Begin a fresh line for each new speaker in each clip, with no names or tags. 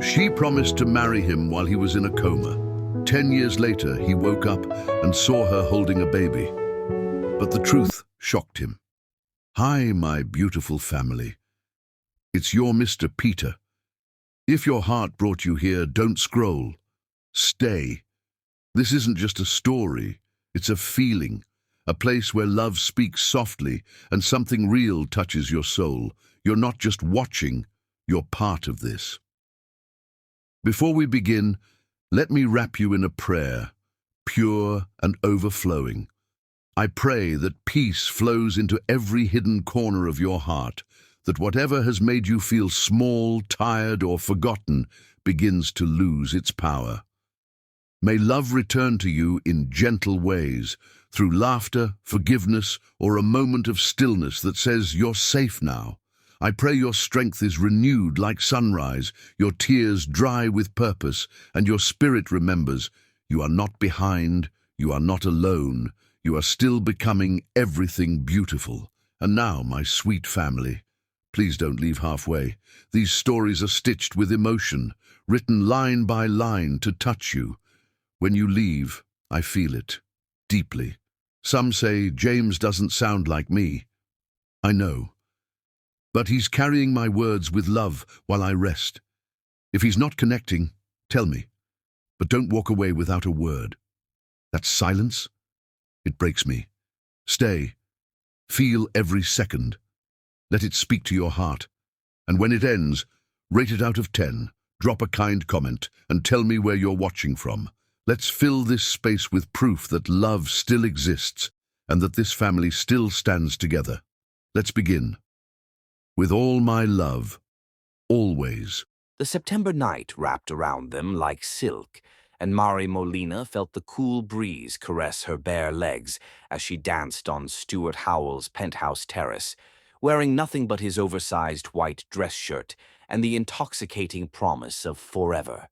She promised to marry him while he was in a coma. 10 years later, he woke up and saw her holding a baby. But the truth shocked him. "Hi, my beautiful family. It's your Mr. Peter. If your heart brought you here, don't scroll. Stay. This isn't just a story, it's a feeling, a place where love speaks softly and something real touches your soul. You're not just watching, you're part of this." Before we begin, let me wrap you in a prayer, pure and overflowing. I pray that peace flows into every hidden corner of your heart, that whatever has made you feel small, tired, or forgotten begins to lose its power. May love return to you in gentle ways, through laughter, forgiveness, or a moment of stillness that says you're safe now. I pray your strength is renewed like sunrise, your tears dry with purpose, and your spirit remembers you are not behind, you are not alone, you are still becoming everything beautiful. And now, my sweet family, please don't leave halfway. These stories are stitched with emotion, written line by line to touch you. When you leave, I feel it, deeply. Some say James doesn't sound like me. I know. But he's carrying my words with love while I rest. If he's not connecting, tell me. But don't walk away without a word. That silence, it breaks me. Stay. Feel every second. Let it speak to your heart. And when it ends, rate it out of 10. Drop a kind comment and tell me where you're watching from. Let's fill this space with proof that love still exists and that this family still stands together. Let's begin. With all my love, always.
The September night wrapped around them like silk, and Mari Molina felt the cool breeze caress her bare legs as she danced on Stuart Howell's penthouse terrace, wearing nothing but his oversized white dress shirt and the intoxicating promise of forever.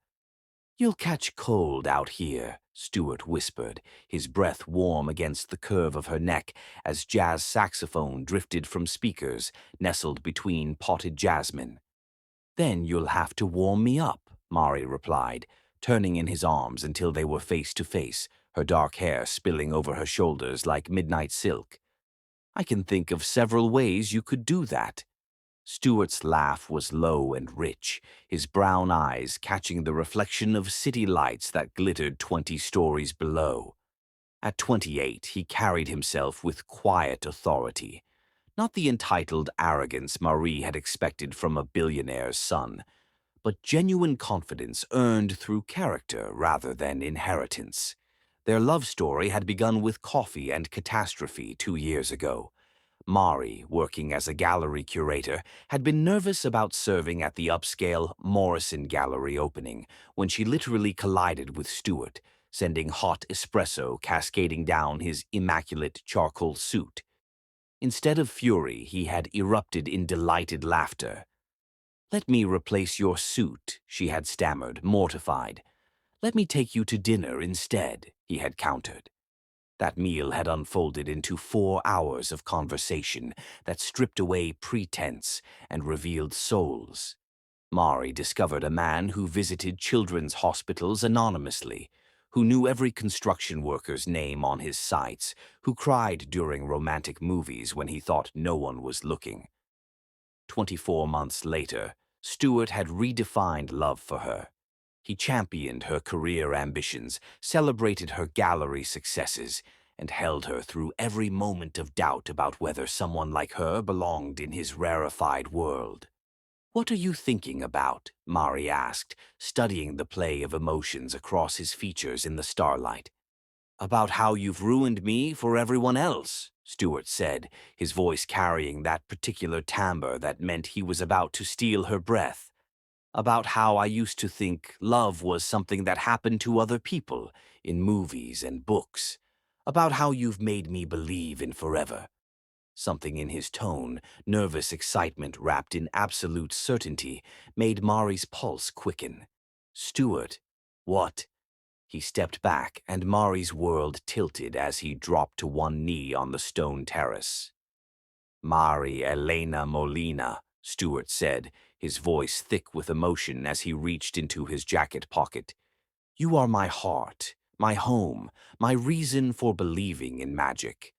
"You'll catch cold out here," Stuart whispered, his breath warm against the curve of her neck as jazz saxophone drifted from speakers nestled between potted jasmine. "Then you'll have to warm me up," Mari replied, turning in his arms until they were face to face, her dark hair spilling over her shoulders like midnight silk. "I can think of several ways you could do that." Stuart's laugh was low and rich, his brown eyes catching the reflection of city lights that glittered 20 stories below. At 28, he carried himself with quiet authority, not the entitled arrogance Marie had expected from a billionaire's son, but genuine confidence earned through character rather than inheritance. Their love story had begun with coffee and catastrophe 2 years ago. Mari, working as a gallery curator, had been nervous about serving at the upscale Morrison Gallery opening when she literally collided with Stuart, sending hot espresso cascading down his immaculate charcoal suit. Instead of fury, he had erupted in delighted laughter. "Let me replace your suit," she had stammered, mortified. "Let me take you to dinner instead," he had countered. That meal had unfolded into 4 hours of conversation that stripped away pretense and revealed souls. Mari discovered a man who visited children's hospitals anonymously, who knew every construction worker's name on his sites, who cried during romantic movies when he thought no one was looking. 24 months later, Stuart had redefined love for her. He championed her career ambitions, celebrated her gallery successes, and held her through every moment of doubt about whether someone like her belonged in his rarefied world. "What are you thinking about?" Mari asked, studying the play of emotions across his features in the starlight. "About how you've ruined me for everyone else," Stuart said, his voice carrying that particular timbre that meant he was about to steal her breath. "About how I used to think love was something that happened to other people in movies and books. About how you've made me believe in forever." Something in his tone, nervous excitement wrapped in absolute certainty, made Mari's pulse quicken. "Stuart, what?" He stepped back, and Mari's world tilted as he dropped to one knee on the stone terrace. "Mari Elena Molina," Stuart said, his voice thick with emotion as he reached into his jacket pocket. You are my heart, my home, my reason for believing in magic.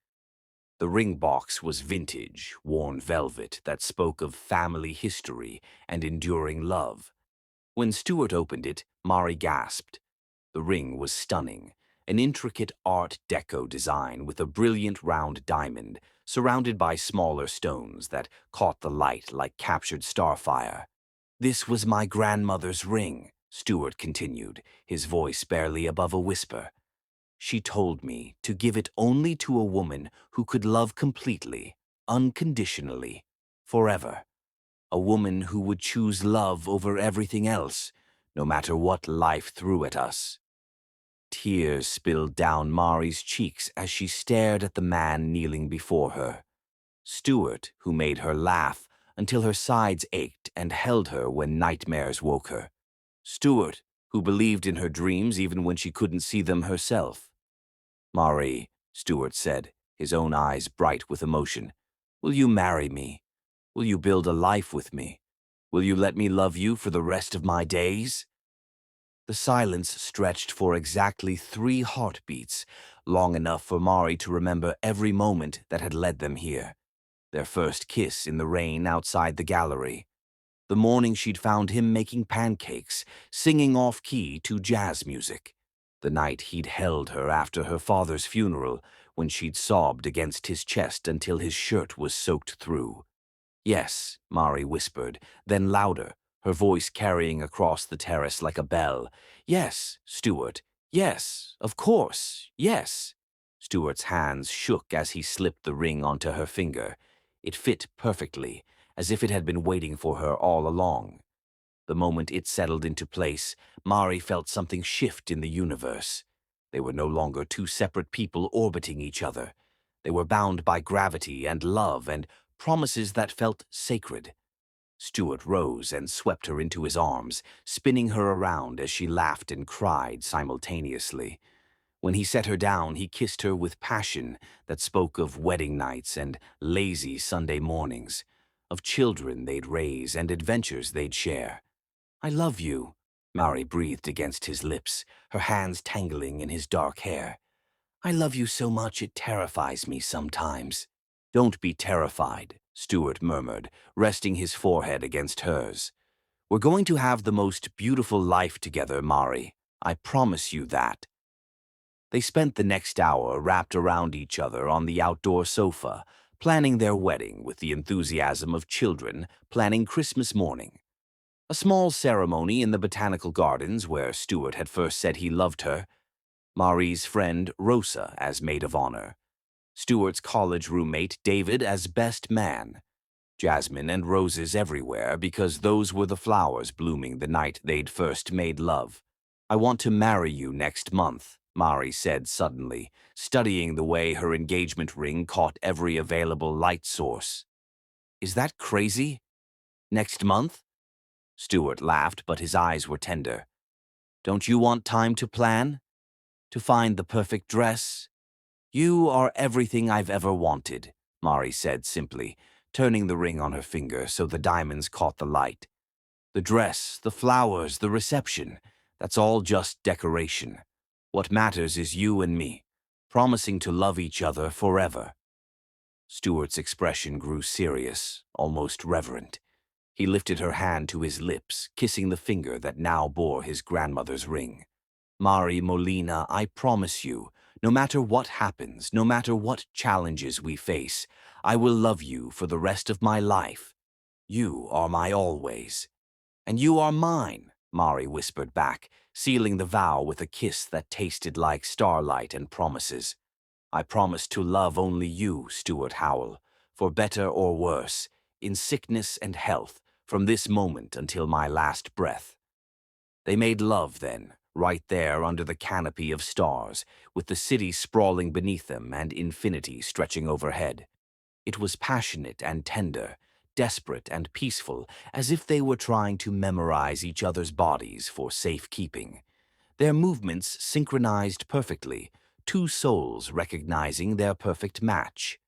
The ring box was vintage, worn velvet that spoke of family history and enduring love. When Stuart opened it, Mari gasped. The ring was stunning, an intricate Art Deco design with a brilliant round diamond surrounded by smaller stones that caught the light like captured starfire. This was my grandmother's ring, Stuart continued, his voice barely above a whisper. She told me to give it only to a woman who could love completely, unconditionally, forever. A woman who would choose love over everything else, no matter what life threw at us. Tears spilled down Mari's cheeks as she stared at the man kneeling before her. Stuart, who made her laugh until her sides ached and held her when nightmares woke her. Stuart, who believed in her dreams even when she couldn't see them herself. Mari, Stuart said, his own eyes bright with emotion, will you marry me? Will you build a life with me? Will you let me love you for the rest of my days? The silence stretched for exactly 3 heartbeats, long enough for Mari to remember every moment that had led them here. Their first kiss in the rain outside the gallery. The morning she'd found him making pancakes, singing off-key to jazz music. The night he'd held her after her father's funeral, when she'd sobbed against his chest until his shirt was soaked through. Yes, Mari whispered, then louder, her voice carrying across the terrace like a bell. Yes, Stuart. Yes, of course, yes. Stuart's hands shook as he slipped the ring onto her finger. It fit perfectly, as if it had been waiting for her all along. The moment it settled into place, Mari felt something shift in the universe. They were no longer 2 separate people orbiting each other. They were bound by gravity and love and promises that felt sacred. Stuart rose and swept her into his arms, spinning her around as she laughed and cried simultaneously. When he set her down, he kissed her with passion that spoke of wedding nights and lazy Sunday mornings, of children they'd raise and adventures they'd share. I love you, Mari breathed against his lips, her hands tangling in his dark hair. I love you so much it terrifies me sometimes. Don't be terrified, Stuart murmured, resting his forehead against hers. We're going to have the most beautiful life together, Mari. I promise you that. They spent the next hour wrapped around each other on the outdoor sofa, planning their wedding with the enthusiasm of children planning Christmas morning. A small ceremony in the botanical gardens where Stuart had first said he loved her. Mari's friend Rosa as maid of honor. Stuart's college roommate David as best man. Jasmine and roses everywhere because those were the flowers blooming the night they'd first made love. I want to marry you next month, Mari said suddenly, studying the way her engagement ring caught every available light source. Is that crazy? Next month? Stuart laughed, but his eyes were tender. Don't you want time to plan? To find the perfect dress? You are everything I've ever wanted, Mari said simply, turning the ring on her finger so the diamonds caught the light. The dress, the flowers, the reception, that's all just decoration. What matters is you and me, promising to love each other forever. Stuart's expression grew serious, almost reverent. He lifted her hand to his lips, kissing the finger that now bore his grandmother's ring. Mari Molina, I promise you, no matter what happens, no matter what challenges we face, I will love you for the rest of my life. You are my always. And you are mine, Mari whispered back, sealing the vow with a kiss that tasted like starlight and promises. I promise to love only you, Stuart Howell, for better or worse, in sickness and health, from this moment until my last breath. They made love then, right there under the canopy of stars, with the city sprawling beneath them and infinity stretching overhead. It was passionate and tender, desperate and peaceful, as if they were trying to memorize each other's bodies for safekeeping. Their movements synchronized perfectly, 2 souls recognizing their perfect match.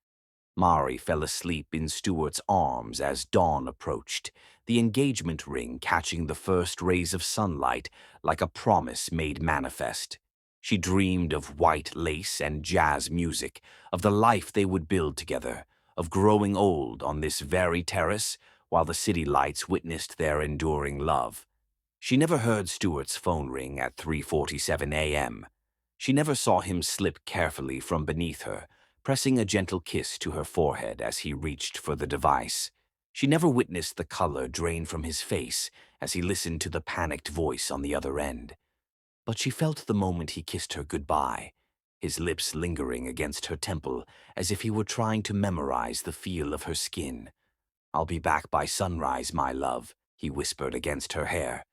Mari fell asleep in Stuart's arms as dawn approached, the engagement ring catching the first rays of sunlight like a promise made manifest. She dreamed of white lace and jazz music, of the life they would build together, of growing old on this very terrace while the city lights witnessed their enduring love. She never heard Stuart's phone ring at 3:47 a.m. She never saw him slip carefully from beneath her, pressing a gentle kiss to her forehead as he reached for the device. She never witnessed the color drain from his face as he listened to the panicked voice on the other end. But she felt the moment he kissed her goodbye, his lips lingering against her temple as if he were trying to memorize the feel of her skin. "I'll be back by sunrise, my love," he whispered against her hair.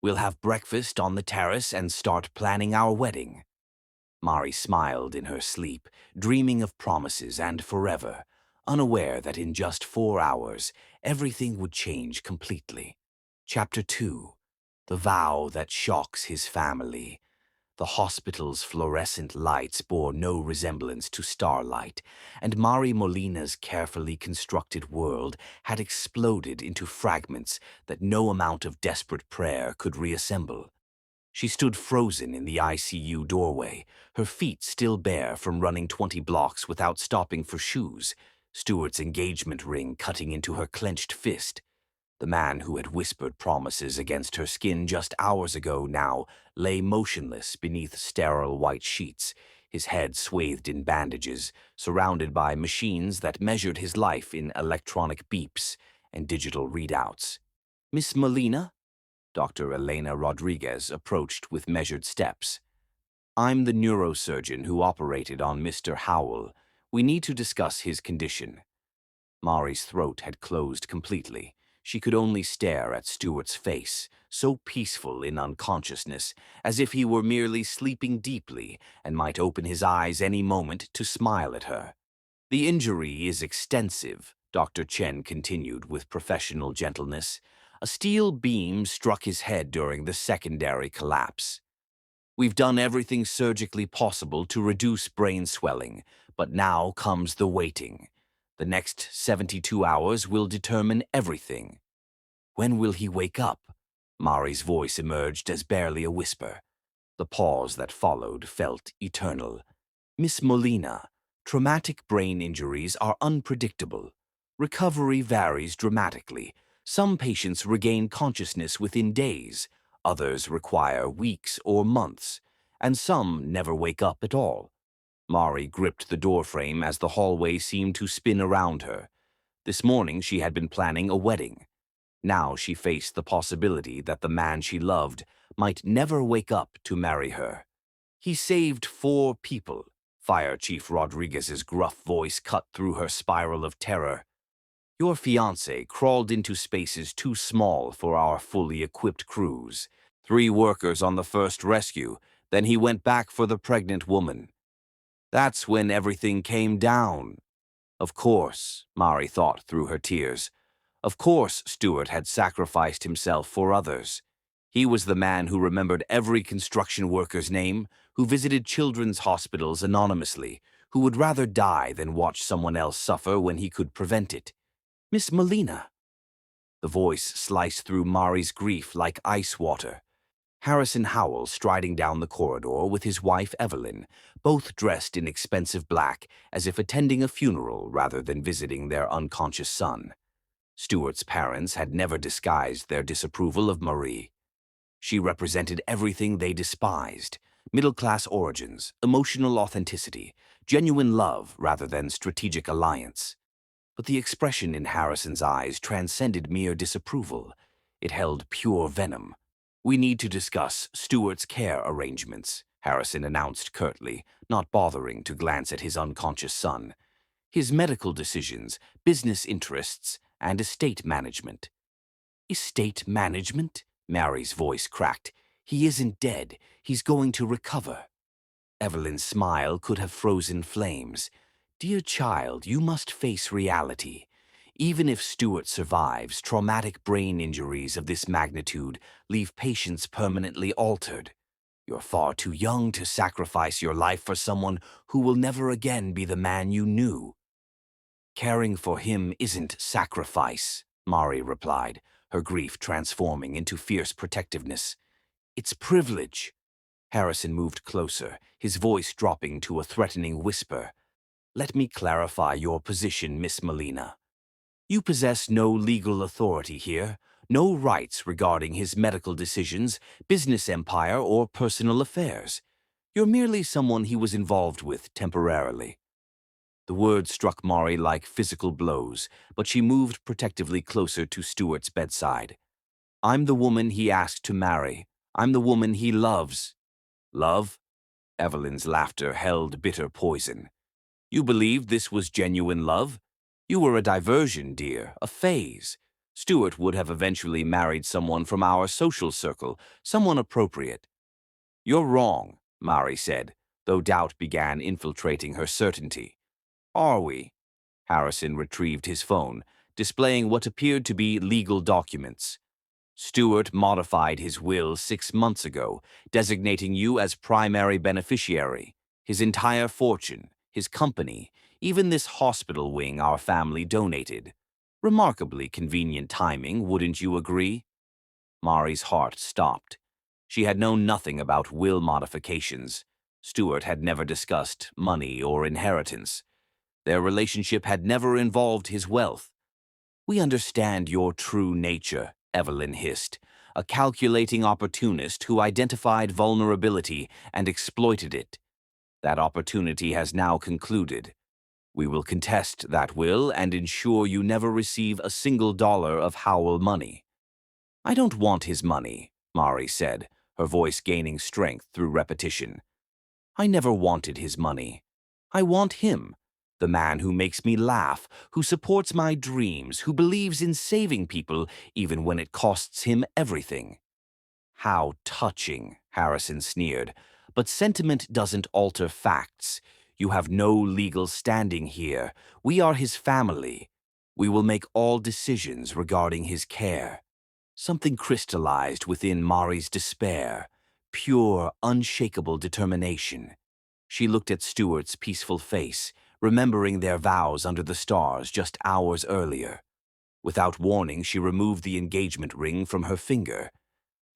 "We'll have breakfast on the terrace and start planning our wedding." Mari smiled in her sleep, dreaming of promises and forever, unaware that in just 4 hours, everything would change completely. Chapter 2. The Vow That Shocks His Family. The hospital's fluorescent lights bore no resemblance to starlight, and Mari Molina's carefully constructed world had exploded into fragments that no amount of desperate prayer could reassemble. She stood frozen in the ICU doorway, her feet still bare from running 20 blocks without stopping for shoes, Stuart's engagement ring cutting into her clenched fist. The man who had whispered promises against her skin just hours ago now lay motionless beneath sterile white sheets, his head swathed in bandages, surrounded by machines that measured his life in electronic beeps and digital readouts. "Miss Molina?" Dr. Elena Rodriguez approached with measured steps. "I'm the neurosurgeon who operated on Mr. Howell. We need to discuss his condition." Mari's throat had closed completely. She could only stare at Stuart's face, so peaceful in unconsciousness, as if he were merely sleeping deeply and might open his eyes any moment to smile at her. "The injury is extensive," Dr. Chen continued with professional gentleness. "A steel beam struck his head during the secondary collapse. We've done everything surgically possible to reduce brain swelling, but now comes the waiting. The next 72 hours will determine everything." "When will he wake up?" Mari's voice emerged as barely a whisper. The pause that followed felt eternal. "Miss Molina, traumatic brain injuries are unpredictable. Recovery varies dramatically. Some patients regain consciousness within days, others require weeks or months, and some never wake up at all." Mari gripped the doorframe as the hallway seemed to spin around her. This morning she had been planning a wedding. Now she faced the possibility that the man she loved might never wake up to marry her. "He saved 4 people," Fire Chief Rodriguez's gruff voice cut through her spiral of terror. "Your fiancé crawled into spaces too small for our fully equipped crews. 3 workers on the first rescue, then he went back for the pregnant woman. That's when everything came down." Of course, Mari thought through her tears. Of course Stuart had sacrificed himself for others. He was the man who remembered every construction worker's name, who visited children's hospitals anonymously, who would rather die than watch someone else suffer when he could prevent it. "Miss Molina." The voice sliced through Mari's grief like ice water. Harrison Howell striding down the corridor with his wife Evelyn, both dressed in expensive black, as if attending a funeral rather than visiting their unconscious son. Stuart's parents had never disguised their disapproval of Marie. She represented everything they despised: middle-class origins, emotional authenticity, genuine love rather than strategic alliance. But the expression in Harrison's eyes transcended mere disapproval. It held pure venom. "We need to discuss Stuart's care arrangements," Harrison announced curtly, not bothering to glance at his unconscious son. "His medical decisions, business interests, and estate management." "Estate management?" Mary's voice cracked. "He isn't dead. He's going to recover." Evelyn's smile could have frozen flames. "Dear child, you must face reality. Even if Stuart survives, traumatic brain injuries of this magnitude leave patients permanently altered. You're far too young to sacrifice your life for someone who will never again be the man you knew." Caring for him isn't sacrifice, Mari replied, her grief transforming into fierce protectiveness. It's privilege. Harrison moved closer, his voice dropping to a threatening whisper. Let me clarify your position, Miss Molina. You possess no legal authority here, no rights regarding his medical decisions, business empire, or personal affairs. You're merely someone he was involved with temporarily. The words struck Mari like physical blows, but she moved protectively closer to Stuart's bedside. I'm the woman he asked to marry. I'm the woman he loves. Love? Evelyn's laughter held bitter poison. You believed this was genuine love? You were a diversion, dear, a phase. Stuart would have eventually married someone from our social circle, someone appropriate. You're wrong, Mari said, though doubt began infiltrating her certainty. Are we? Harrison retrieved his phone, displaying what appeared to be legal documents. Stuart modified his will 6 months ago, designating you as primary beneficiary. His entire fortune, his company, even this hospital wing our family donated. Remarkably convenient timing, wouldn't you agree? Mari's heart stopped. She had known nothing about will modifications. Stuart had never discussed money or inheritance. Their relationship had never involved his wealth. We understand your true nature, Evelyn hissed, a calculating opportunist who identified vulnerability and exploited it. That opportunity has now concluded. We will contest that will and ensure you never receive a single dollar of Howell money. I don't want his money, Mari said, her voice gaining strength through repetition. I never wanted his money. I want him, the man who makes me laugh, who supports my dreams, who believes in saving people even when it costs him everything. How touching, Harrison sneered. But sentiment doesn't alter facts. You have no legal standing here. We are his family. We will make all decisions regarding his care. Something crystallized within Mari's despair, pure, unshakable determination. She looked at Stuart's peaceful face, remembering their vows under the stars just hours earlier. Without warning, she removed the engagement ring from her finger.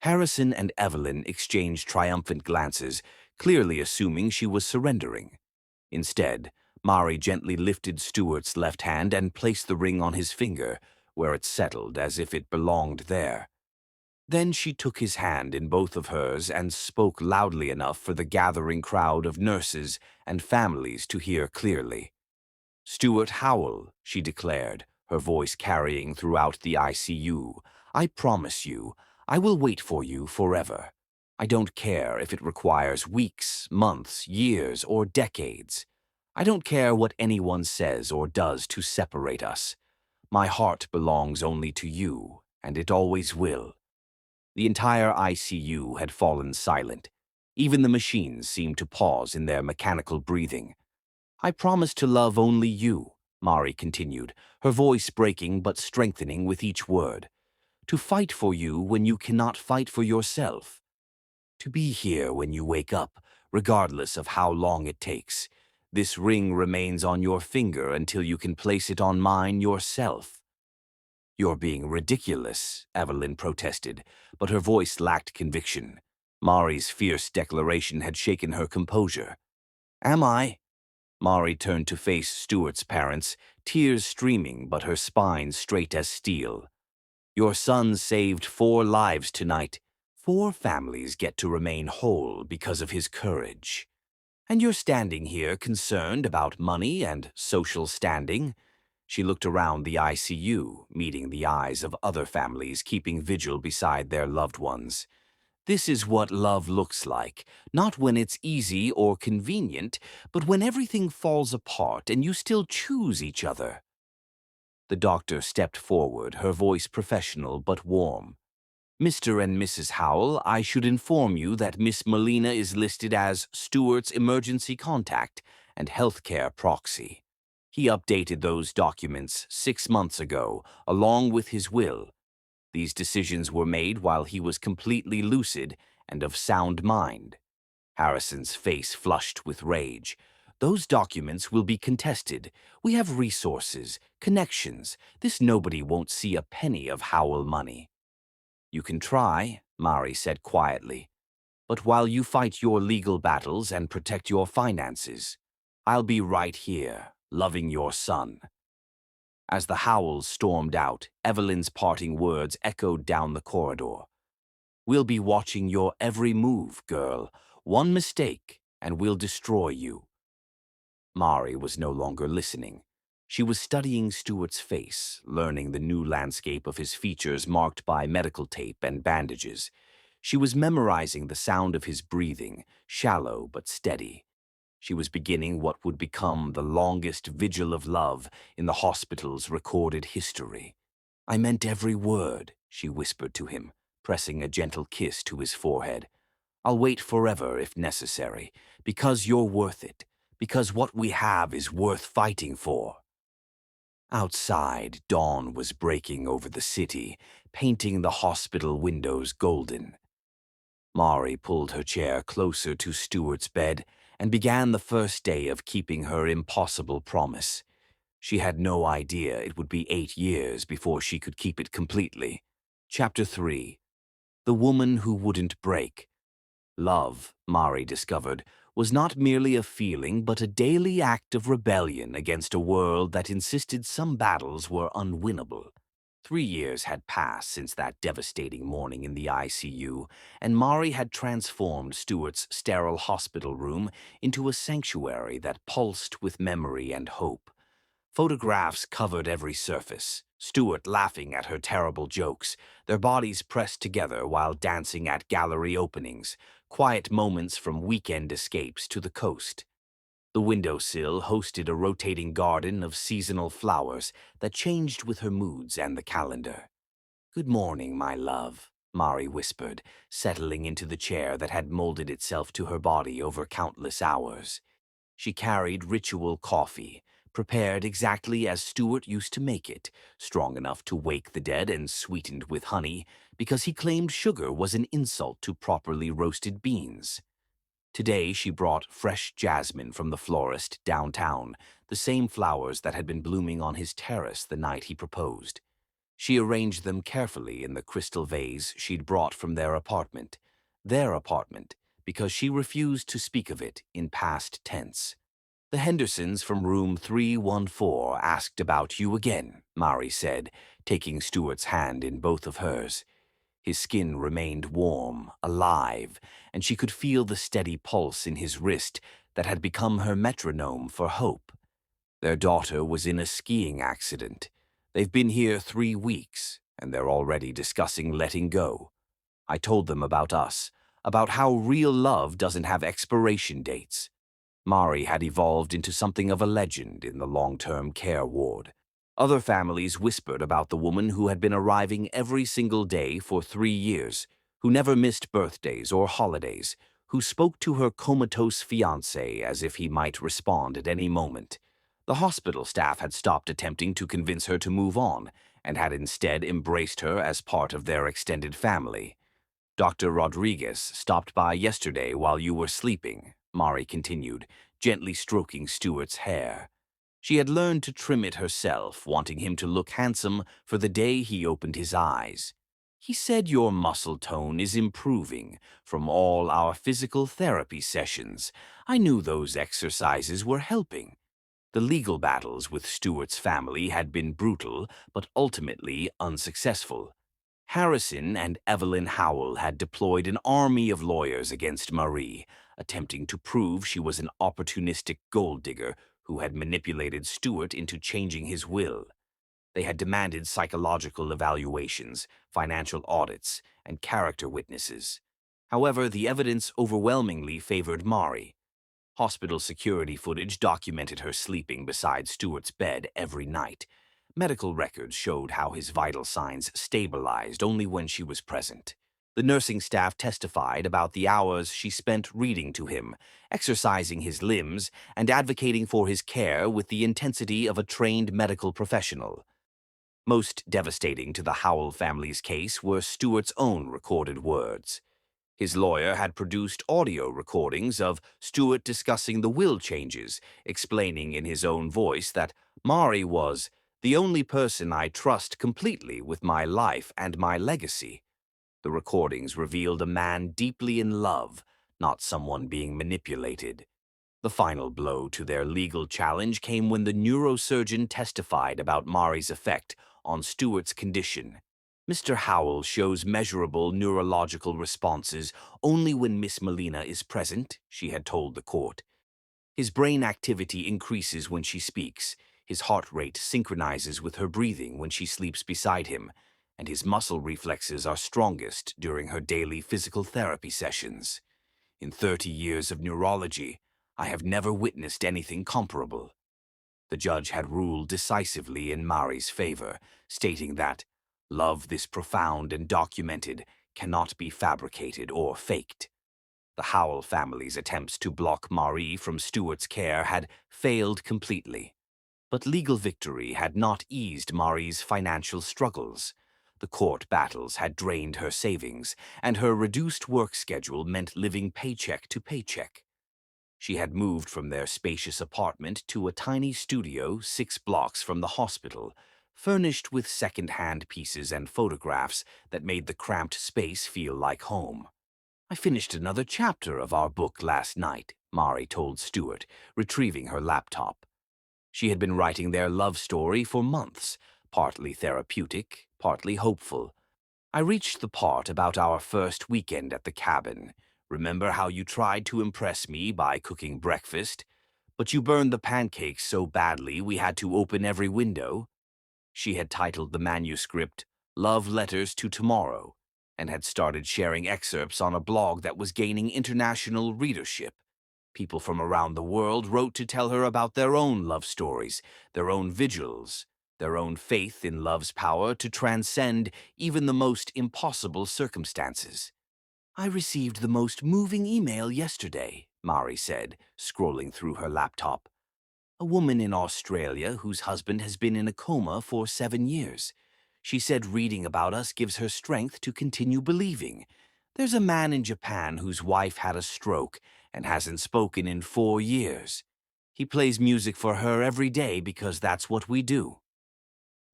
Harrison and Evelyn exchanged triumphant glances, clearly assuming she was surrendering. Instead, Mari gently lifted Stuart's left hand and placed the ring on his finger, where it settled as if it belonged there. Then she took his hand in both of hers and spoke loudly enough for the gathering crowd of nurses and families to hear clearly. Stuart Howell, she declared, her voice carrying throughout the ICU, I promise you, I will wait for you forever. I don't care if it requires weeks, months, years, or decades. I don't care what anyone says or does to separate us. My heart belongs only to you, and it always will. The entire ICU had fallen silent. Even the machines seemed to pause in their mechanical breathing. I promise to love only you, Mari continued, her voice breaking but strengthening with each word. To fight for you when you cannot fight for yourself. To be here when you wake up, regardless of how long it takes. This ring remains on your finger until you can place it on mine yourself. You're being ridiculous, Evelyn protested, but her voice lacked conviction. Mari's fierce declaration had shaken her composure. Am I? Mari turned to face Stuart's parents, tears streaming but her spine straight as steel. Your son saved 4 lives tonight. 4 families get to remain whole because of his courage. And you're standing here concerned about money and social standing? She looked around the ICU, meeting the eyes of other families keeping vigil beside their loved ones. This is what love looks like, not when it's easy or convenient, but when everything falls apart and you still choose each other. The doctor stepped forward, her voice professional but warm. Mr. and Mrs. Howell, I should inform you that Miss Molina is listed as Stuart's emergency contact and healthcare proxy. He updated those documents 6 months ago, along with his will. These decisions were made while he was completely lucid and of sound mind. Harrison's face flushed with rage. Those documents will be contested. We have resources, connections. This nobody won't see a penny of Howell money. You can try, Mari said quietly. But while you fight your legal battles and protect your finances, I'll be right here, loving your son. As the Howells stormed out, Evelyn's parting words echoed down the corridor. We'll be watching your every move, girl. One mistake, and we'll destroy you. Mari was no longer listening. She was studying Stuart's face, learning the new landscape of his features marked by medical tape and bandages. She was memorizing the sound of his breathing, shallow but steady. She was beginning what would become the longest vigil of love in the hospital's recorded history. I meant every word, she whispered to him, pressing a gentle kiss to his forehead. I'll wait forever if necessary, because you're worth it, because what we have is worth fighting for. Outside, dawn was breaking over the city, painting the hospital windows golden. Mari pulled her chair closer to Stuart's bed and began the first day of keeping her impossible promise. She had no idea it would be 8 years before she could keep it completely. Chapter 3. The Woman Who Wouldn't Break. Love, Mari discovered, was not merely a feeling but a daily act of rebellion against a world that insisted some battles were unwinnable. 3 years had passed since that devastating morning in the ICU, and Mari had transformed Stuart's sterile hospital room into a sanctuary that pulsed with memory and hope. Photographs covered every surface, Stuart laughing at her terrible jokes, their bodies pressed together while dancing at gallery openings, quiet moments from weekend escapes to the coast. The windowsill hosted a rotating garden of seasonal flowers that changed with her moods and the calendar. Good morning, my love, Mari whispered, settling into the chair that had molded itself to her body over countless hours. She carried ritual coffee, prepared exactly as Stuart used to make it, strong enough to wake the dead and sweetened with honey, because he claimed sugar was an insult to properly roasted beans. Today she brought fresh jasmine from the florist downtown, the same flowers that had been blooming on his terrace the night he proposed. She arranged them carefully in the crystal vase she'd brought from their apartment, because she refused to speak of it in past tense. The Hendersons from room 314 asked about you again, Mari said, taking Stuart's hand in both of hers. His skin remained warm, alive, and she could feel the steady pulse in his wrist that had become her metronome for hope. Their daughter was in a skiing accident. They've been here 3 weeks, and they're already discussing letting go. I told them about us, about how real love doesn't have expiration dates. Mari had evolved into something of a legend in the long-term care ward. Other families whispered about the woman who had been arriving every single day for 3 years, who never missed birthdays or holidays, who spoke to her comatose fiancé as if he might respond at any moment. The hospital staff had stopped attempting to convince her to move on, and had instead embraced her as part of their extended family. Dr. Rodriguez stopped by yesterday while you were sleeping, Mari continued, gently stroking Stuart's hair. She had learned to trim it herself, wanting him to look handsome for the day he opened his eyes. He said your muscle tone is improving from all our physical therapy sessions. I knew those exercises were helping. The legal battles with Stuart's family had been brutal, but ultimately unsuccessful. Harrison and Evelyn Howell had deployed an army of lawyers against Marie, attempting to prove she was an opportunistic gold digger who had manipulated Stuart into changing his will. They had demanded psychological evaluations, financial audits, and character witnesses. However, the evidence overwhelmingly favored Mari. Hospital security footage documented her sleeping beside Stuart's bed every night. Medical records showed how his vital signs stabilized only when she was present. The nursing staff testified about the hours she spent reading to him, exercising his limbs, and advocating for his care with the intensity of a trained medical professional. Most devastating to the Howell family's case were Stuart's own recorded words. His lawyer had produced audio recordings of Stewart discussing the will changes, explaining in his own voice that Mari was the only person I trust completely with my life and my legacy. The recordings revealed a man deeply in love, not someone being manipulated. The final blow to their legal challenge came when the neurosurgeon testified about Mari's effect on Stewart's condition. Mr. Howell shows measurable neurological responses only when Miss Molina is present, she had told the court. His brain activity increases when she speaks, his heart rate synchronizes with her breathing when she sleeps beside him, and his muscle reflexes are strongest during her daily physical therapy sessions. In 30 years of neurology, I have never witnessed anything comparable. The judge had ruled decisively in Mari's favor, stating that love this profound and documented cannot be fabricated or faked. The Howell family's attempts to block Mari from Stewart's care had failed completely. But legal victory had not eased Mari's financial struggles. The court battles had drained her savings, and her reduced work schedule meant living paycheck to paycheck. She had moved from their spacious apartment to a tiny studio 6 blocks from the hospital, furnished with second-hand pieces and photographs that made the cramped space feel like home. I finished another chapter of our book last night, Mari told Stewart, retrieving her laptop. She had been writing their love story for months, partly therapeutic, partly hopeful. I reached the part about our first weekend at the cabin. Remember how you tried to impress me by cooking breakfast? But you burned the pancakes so badly we had to open every window. She had titled the manuscript Love Letters to Tomorrow and had started sharing excerpts on a blog that was gaining international readership. People from around the world wrote to tell her about their own love stories, their own vigils, their own faith in love's power to transcend even the most impossible circumstances. I received the most moving email yesterday, Mari said, scrolling through her laptop. A woman in Australia whose husband has been in a coma for 7 years. She said reading about us gives her strength to continue believing. There's a man in Japan whose wife had a stroke and hasn't spoken in 4 years. He plays music for her every day because that's what we do.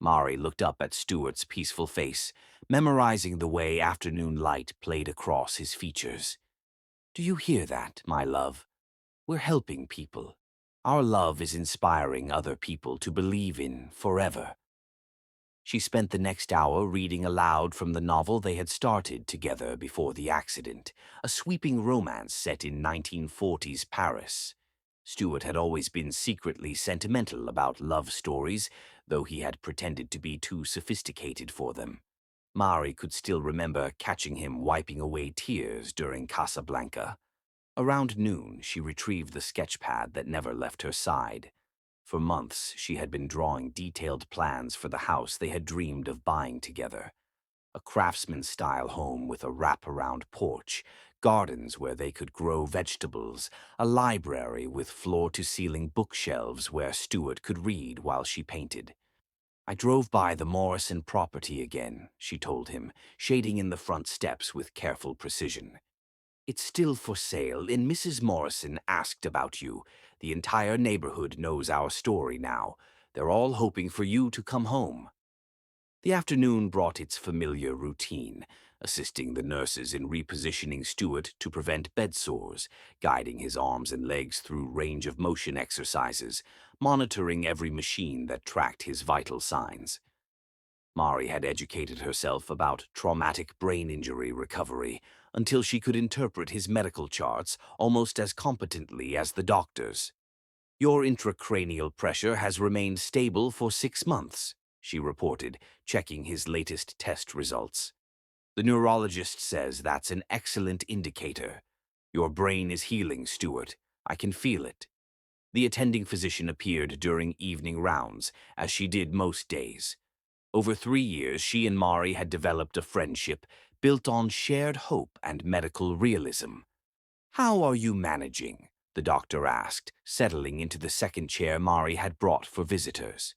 Mari looked up at Stewart's peaceful face, memorizing the way afternoon light played across his features. Do you hear that, my love? We're helping people. Our love is inspiring other people to believe in forever. She spent the next hour reading aloud from the novel they had started together before the accident, a sweeping romance set in 1940s Paris. Stewart had always been secretly sentimental about love stories, though he had pretended to be too sophisticated for them. Mari could still remember catching him wiping away tears during Casablanca. Around noon, she retrieved the sketchpad that never left her side. For months, she had been drawing detailed plans for the house they had dreamed of buying together. A craftsman-style home with a wrap-around porch, gardens where they could grow vegetables, a library with floor-to-ceiling bookshelves where Stewart could read while she painted. I drove by the Morrison property again, she told him, shading in the front steps with careful precision. It's still for sale, and Mrs. Morrison asked about you. The entire neighborhood knows our story now. They're all hoping for you to come home. The afternoon brought its familiar routine, assisting the nurses in repositioning Stewart to prevent bed sores, guiding his arms and legs through range of motion exercises, monitoring every machine that tracked his vital signs. Mari had educated herself about traumatic brain injury recovery until she could interpret his medical charts almost as competently as the doctors. Your intracranial pressure has remained stable for 6 months, she reported, checking his latest test results. The neurologist says that's an excellent indicator. Your brain is healing, Stewart. I can feel it. The attending physician appeared during evening rounds, as she did most days. Over 3 years, she and Mari had developed a friendship built on shared hope and medical realism. How are you managing? The doctor asked, settling into the second chair Mari had brought for visitors.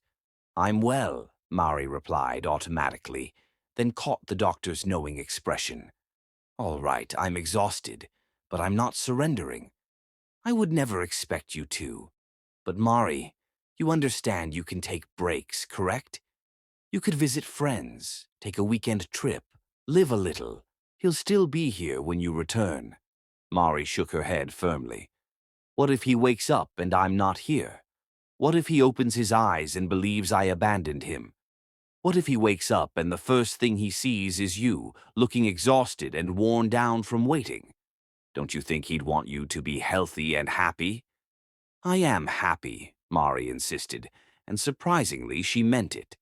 I'm well, Mari replied automatically, then caught the doctor's knowing expression. All right, I'm exhausted, but I'm not surrendering. I would never expect you to. But Mari, you understand you can take breaks, correct? You could visit friends, take a weekend trip, live a little. He'll still be here when you return. Mari shook her head firmly. What if he wakes up and I'm not here? What if he opens his eyes and believes I abandoned him? What if he wakes up and the first thing he sees is you, looking exhausted and worn down from waiting? Don't you think he'd want you to be healthy and happy? I am happy, Mari insisted, and surprisingly she meant it.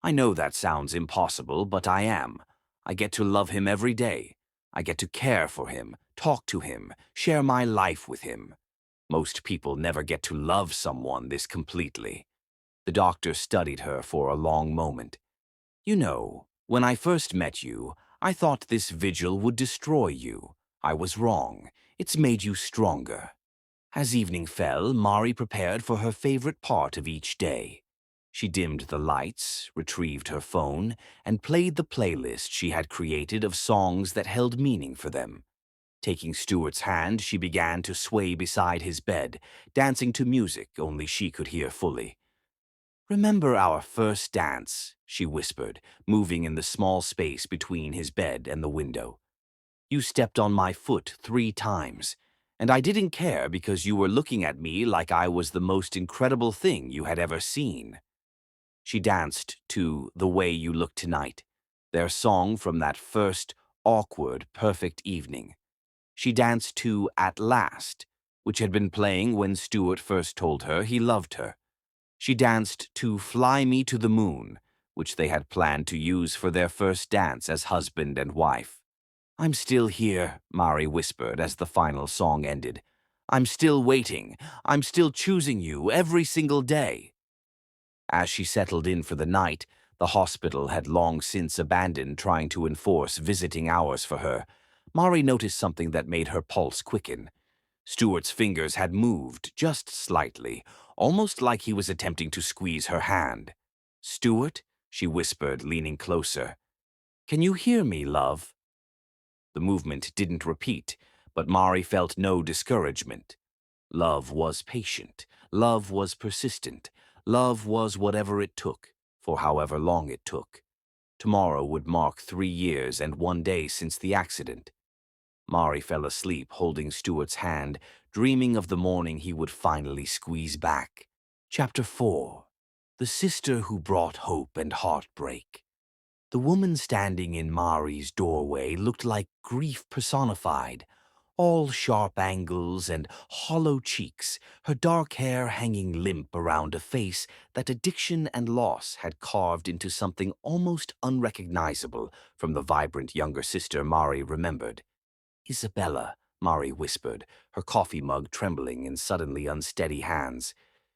I know that sounds impossible, but I am. I get to love him every day. I get to care for him, talk to him, share my life with him. Most people never get to love someone this completely. The doctor studied her for a long moment. You know, when I first met you, I thought this vigil would destroy you. I was wrong. It's made you stronger. As evening fell, Mari prepared for her favorite part of each day. She dimmed the lights, retrieved her phone, and played the playlist she had created of songs that held meaning for them. Taking Stuart's hand, she began to sway beside his bed, dancing to music only she could hear fully. Remember our first dance, she whispered, moving in the small space between his bed and the window. You stepped on my foot 3 times, and I didn't care because you were looking at me like I was the most incredible thing you had ever seen. She danced to The Way You Look Tonight, their song from that first, awkward, perfect evening. She danced to At Last, which had been playing when Stuart first told her he loved her. She danced to Fly Me to the Moon, which they had planned to use for their first dance as husband and wife. I'm still here, Mari whispered as the final song ended. I'm still waiting. I'm still choosing you every single day. As she settled in for the night, the hospital had long since abandoned trying to enforce visiting hours for her. Mari noticed something that made her pulse quicken. Stuart's fingers had moved just slightly, almost like he was attempting to squeeze her hand. Stuart, she whispered, leaning closer. Can you hear me, love? The movement didn't repeat, but Mari felt no discouragement. Love was patient. Love was persistent. Love was whatever it took, for however long it took. Tomorrow would mark 3 years and 1 day since the accident. Mari fell asleep holding Stuart's hand, dreaming of the morning he would finally squeeze back. Chapter 4. The Sister Who Brought Hope and Heartbreak. The woman standing in Mari's doorway looked like grief personified, all sharp angles and hollow cheeks, her dark hair hanging limp around a face that addiction and loss had carved into something almost unrecognizable from the vibrant younger sister Mari remembered. Isabella, Mari whispered, her coffee mug trembling in suddenly unsteady hands.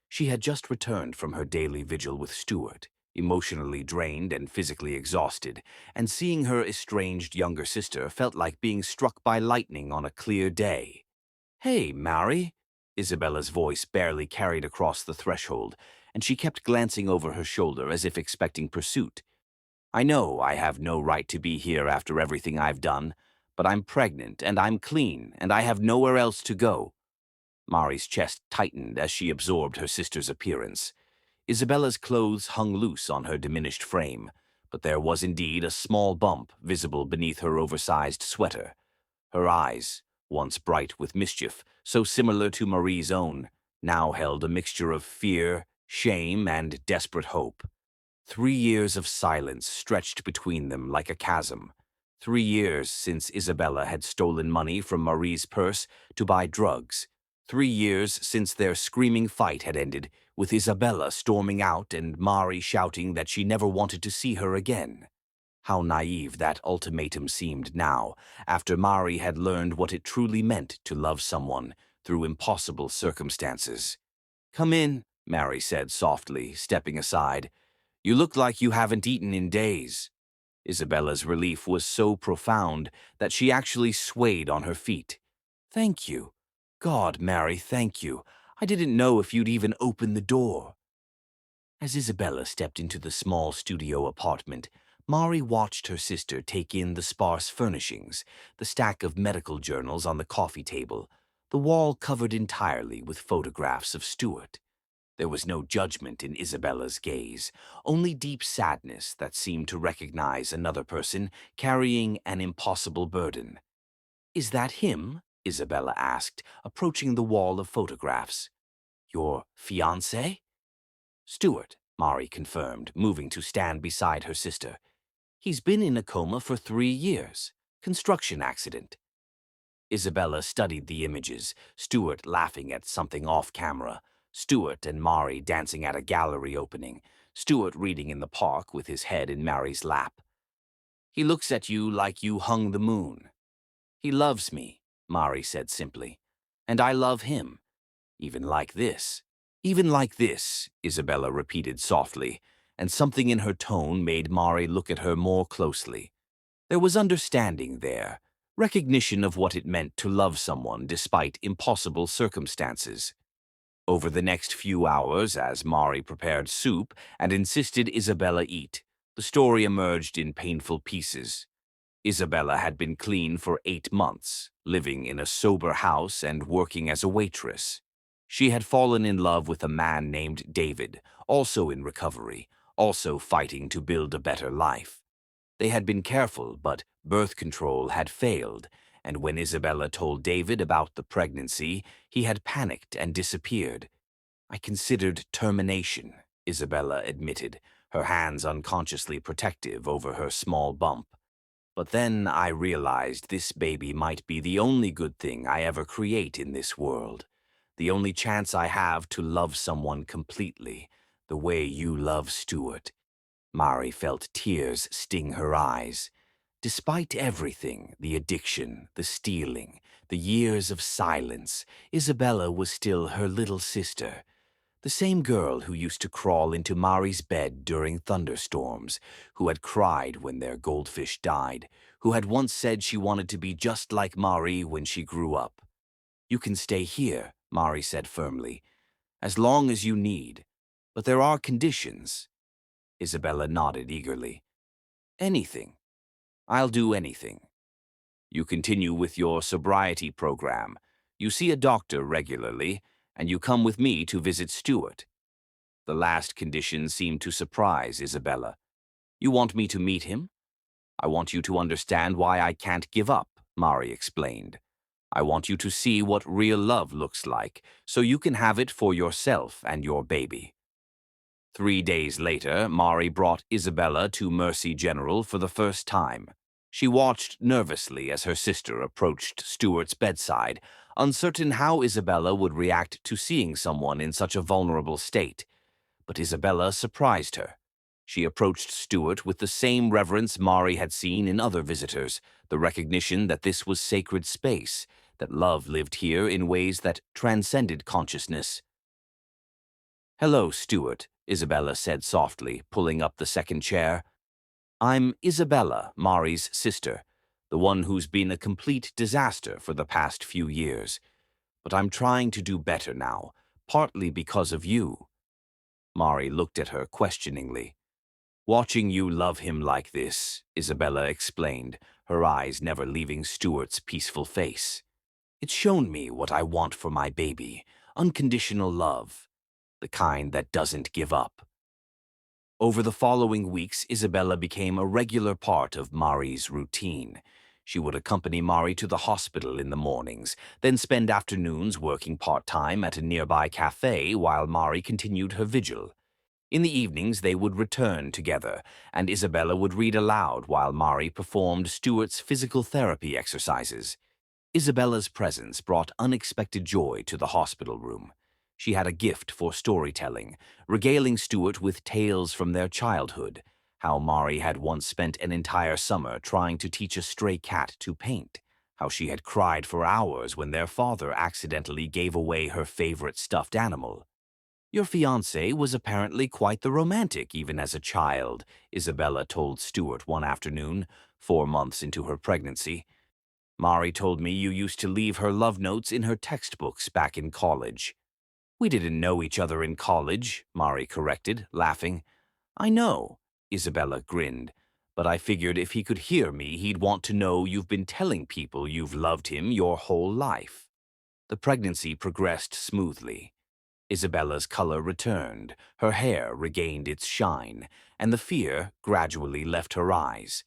She had just returned from her daily vigil with Stuart, emotionally drained and physically exhausted, and seeing her estranged younger sister felt like being struck by lightning on a clear day. Hey, Mari! Isabella's voice barely carried across the threshold, and she kept glancing over her shoulder as if expecting pursuit. I know I have no right to be here after everything I've done, but I'm pregnant and I'm clean and I have nowhere else to go. Mari's chest tightened as she absorbed her sister's appearance. Isabella's clothes hung loose on her diminished frame, but there was indeed a small bump visible beneath her oversized sweater. Her eyes, once bright with mischief, so similar to Marie's own, now held a mixture of fear, shame, and desperate hope. 3 years of silence stretched between them like a chasm. 3 years since Isabella had stolen money from Marie's purse to buy drugs. 3 years since their screaming fight had ended, with Isabella storming out and Mari shouting that she never wanted to see her again. How naive that ultimatum seemed now, after Mari had learned what it truly meant to love someone through impossible circumstances. Come in, Mari said softly, stepping aside. You look like you haven't eaten in days. Isabella's relief was so profound that she actually swayed on her feet. Thank you. God, Mary, thank you. I didn't know if you'd even open the door. As Isabella stepped into the small studio apartment, Mari watched her sister take in the sparse furnishings, the stack of medical journals on the coffee table, the wall covered entirely with photographs of Stuart. There was no judgment in Isabella's gaze, only deep sadness that seemed to recognize another person carrying an impossible burden. "Is that him?" Isabella asked, approaching the wall of photographs. "Your fiancé?" "Stuart," Mari confirmed, moving to stand beside her sister. "He's been in a coma for 3 years. Construction accident." Isabella studied the images, Stuart laughing at something off-camera, Stuart and Mari dancing at a gallery opening, Stuart reading in the park with his head in Mari's lap. "He looks at you like you hung the moon." "He loves me," Mari said simply. "And I love him. Even like this." "Even like this," Isabella repeated softly, and something in her tone made Mari look at her more closely. There was understanding there, recognition of what it meant to love someone despite impossible circumstances. Over the next few hours, as Mari prepared soup and insisted Isabella eat, the story emerged in painful pieces. Isabella had been clean for 8 months, living in a sober house and working as a waitress. She had fallen in love with a man named David, also in recovery, also fighting to build a better life. They had been careful, but birth control had failed, and when Isabella told David about the pregnancy, he had panicked and disappeared. "I considered termination," Isabella admitted, her hands unconsciously protective over her small bump. "But then I realized this baby might be the only good thing I ever create in this world, the only chance I have to love someone completely, the way you love Stuart." Mari felt tears sting her eyes. Despite everything, the addiction, the stealing, the years of silence, Isabella was still her little sister. The same girl who used to crawl into Mari's bed during thunderstorms, who had cried when their goldfish died, who had once said she wanted to be just like Mari when she grew up. "You can stay here," Mari said firmly, "as long as you need. But there are conditions." Isabella nodded eagerly. "Anything. I'll do anything. You continue with your sobriety program. You see a doctor regularly, and you come with me to visit Stuart." The last condition seemed to surprise Isabella. "You want me to meet him?" "I want you to understand why I can't give up," Mari explained. "I want you to see what real love looks like, so you can have it for yourself and your baby." 3 days later, Mari brought Isabella to Mercy General for the first time. She watched nervously as her sister approached Stuart's bedside, uncertain how Isabella would react to seeing someone in such a vulnerable state. But Isabella surprised her. She approached Stuart with the same reverence Mari had seen in other visitors, the recognition that this was sacred space, that love lived here in ways that transcended consciousness. "Hello, Stuart," Isabella said softly, pulling up the second chair. "I'm Isabella, Mari's sister, the one who's been a complete disaster for the past few years. But I'm trying to do better now, partly because of you." Mari looked at her questioningly. "Watching you love him like this," Isabella explained, her eyes never leaving Stuart's peaceful face. "It's shown me what I want for my baby, unconditional love, the kind that doesn't give up." Over the following weeks, Isabella became a regular part of Mari's routine. She would accompany Mari to the hospital in the mornings, then spend afternoons working part-time at a nearby cafe while Mari continued her vigil. In the evenings, they would return together, and Isabella would read aloud while Mari performed Stuart's physical therapy exercises. Isabella's presence brought unexpected joy to the hospital room. She had a gift for storytelling, regaling Stuart with tales from their childhood, how Mari had once spent an entire summer trying to teach a stray cat to paint, how she had cried for hours when their father accidentally gave away her favorite stuffed animal. "Your fiancé was apparently quite the romantic even as a child," Isabella told Stuart one afternoon, 4 months into her pregnancy. "Mari told me you used to leave her love notes in her textbooks back in college." "We didn't know each other in college," Mari corrected, laughing. "I know," Isabella grinned, But I figured if he could hear me, he'd want to know you've been telling people you've loved him your whole life. The pregnancy progressed smoothly. Isabella's color returned, her hair regained its shine, and the fear gradually left her eyes.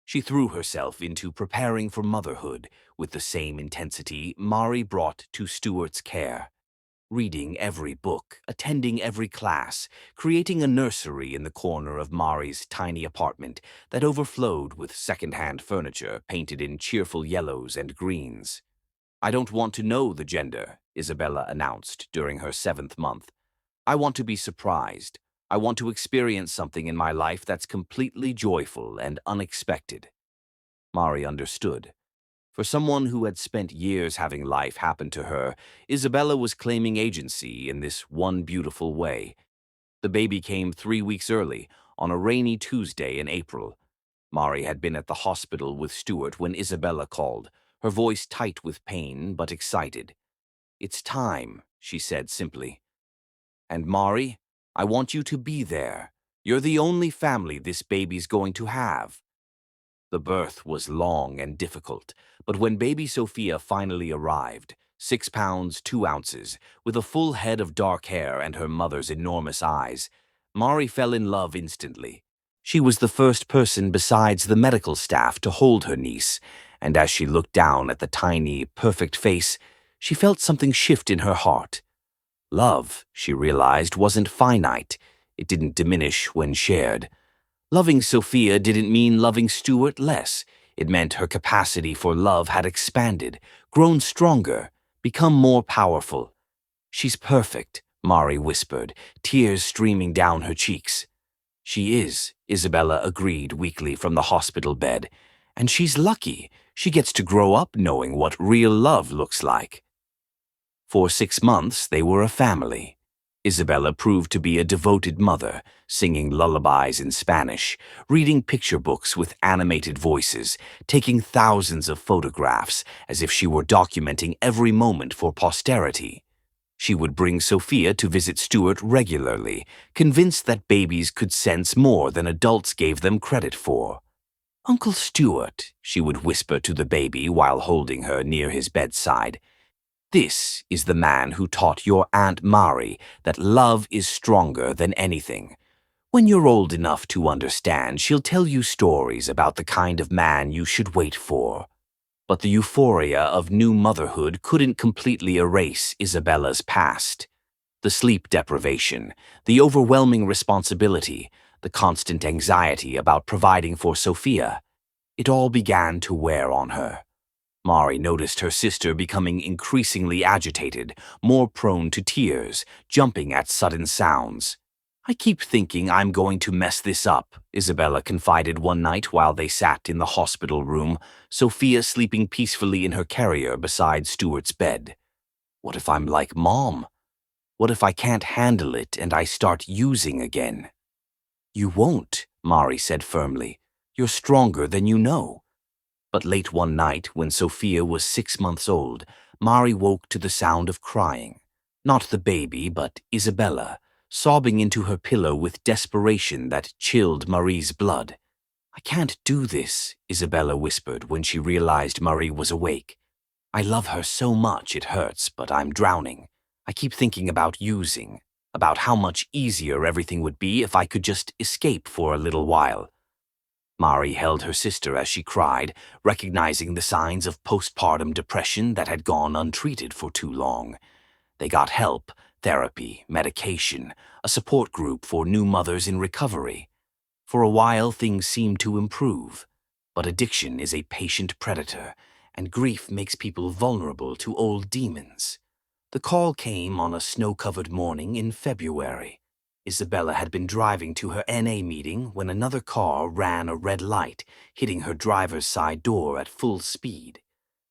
She threw herself into preparing for motherhood with the same intensity Mari brought to Stuart's care. Reading every book, attending every class, creating a nursery in the corner of Mari's tiny apartment that overflowed with second-hand furniture painted in cheerful yellows and greens. "I don't want to know the gender," Isabella announced during her 7th month. "I want to be surprised. I want to experience something in my life that's completely joyful and unexpected." Mari understood. For someone who had spent years having life happen to her, Isabella was claiming agency in this one beautiful way. The baby came 3 weeks early, on a rainy Tuesday in April. Mari had been at the hospital with Stuart when Isabella called, her voice tight with pain but excited. "It's time," she said simply. "And Mari, I want you to be there. You're the only family this baby's going to have." The birth was long and difficult, but when baby Sophia finally arrived, 6 pounds 2 ounces, with a full head of dark hair and her mother's enormous eyes, Mari fell in love instantly. She was the first person besides the medical staff to hold her niece, and as she looked down at the tiny, perfect face, she felt something shift in her heart. Love, she realized, wasn't finite. It didn't diminish when shared. Loving Sophia didn't mean loving Stuart less. It meant her capacity for love had expanded, grown stronger, become more powerful. "She's perfect," Mari whispered, tears streaming down her cheeks. "She is," Isabella agreed weakly from the hospital bed. "And she's lucky. She gets to grow up knowing what real love looks like." For 6 months, they were a family. Isabella proved to be a devoted mother, singing lullabies in Spanish, reading picture books with animated voices, taking thousands of photographs as if she were documenting every moment for posterity. She would bring Sophia to visit Stuart regularly, convinced that babies could sense more than adults gave them credit for. "Uncle Stuart," she would whisper to the baby while holding her near his bedside, "this is the man who taught your Aunt Mari that love is stronger than anything. When you're old enough to understand, she'll tell you stories about the kind of man you should wait for." But the euphoria of new motherhood couldn't completely erase Isabella's past. The sleep deprivation, the overwhelming responsibility, the constant anxiety about providing for Sophia, it all began to wear on her. Mari noticed her sister becoming increasingly agitated, more prone to tears, jumping at sudden sounds. "I keep thinking I'm going to mess this up," Isabella confided one night while they sat in the hospital room, Sophia sleeping peacefully in her carrier beside Stuart's bed. "What if I'm like Mom? What if I can't handle it and I start using again?" "You won't," Mari said firmly. "You're stronger than you know." But late one night, when Sophia was 6 months old, Mari woke to the sound of crying. Not the baby, but Isabella, sobbing into her pillow with desperation that chilled Marie's blood. "I can't do this," Isabella whispered when she realized Marie was awake. "I love her so much it hurts, but I'm drowning. I keep thinking about using, about how much easier everything would be if I could just escape for a little while." Mari held her sister as she cried, recognizing the signs of postpartum depression that had gone untreated for too long. They got help, therapy, medication, a support group for new mothers in recovery. For a while, things seemed to improve. But addiction is a patient predator, and grief makes people vulnerable to old demons. The call came on a snow-covered morning in February. Isabella had been driving to her NA meeting when another car ran a red light, hitting her driver's side door at full speed.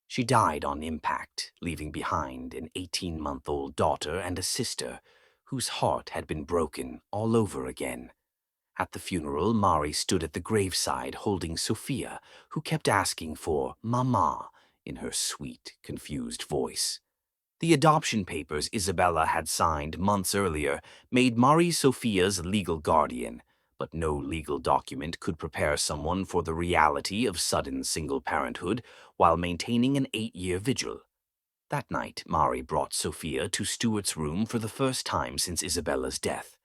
She died on impact, leaving behind an 18-month-old daughter and a sister whose heart had been broken all over again. At the funeral, Mari stood at the graveside holding Sophia, who kept asking for "Mama" in her sweet, confused voice. The adoption papers Isabella had signed months earlier made Mari Sophia's legal guardian, But no legal document could prepare someone for the reality of sudden single parenthood while maintaining an 8-year vigil. That night, Mari brought Sophia to Stuart's room for the first time since Isabella's death.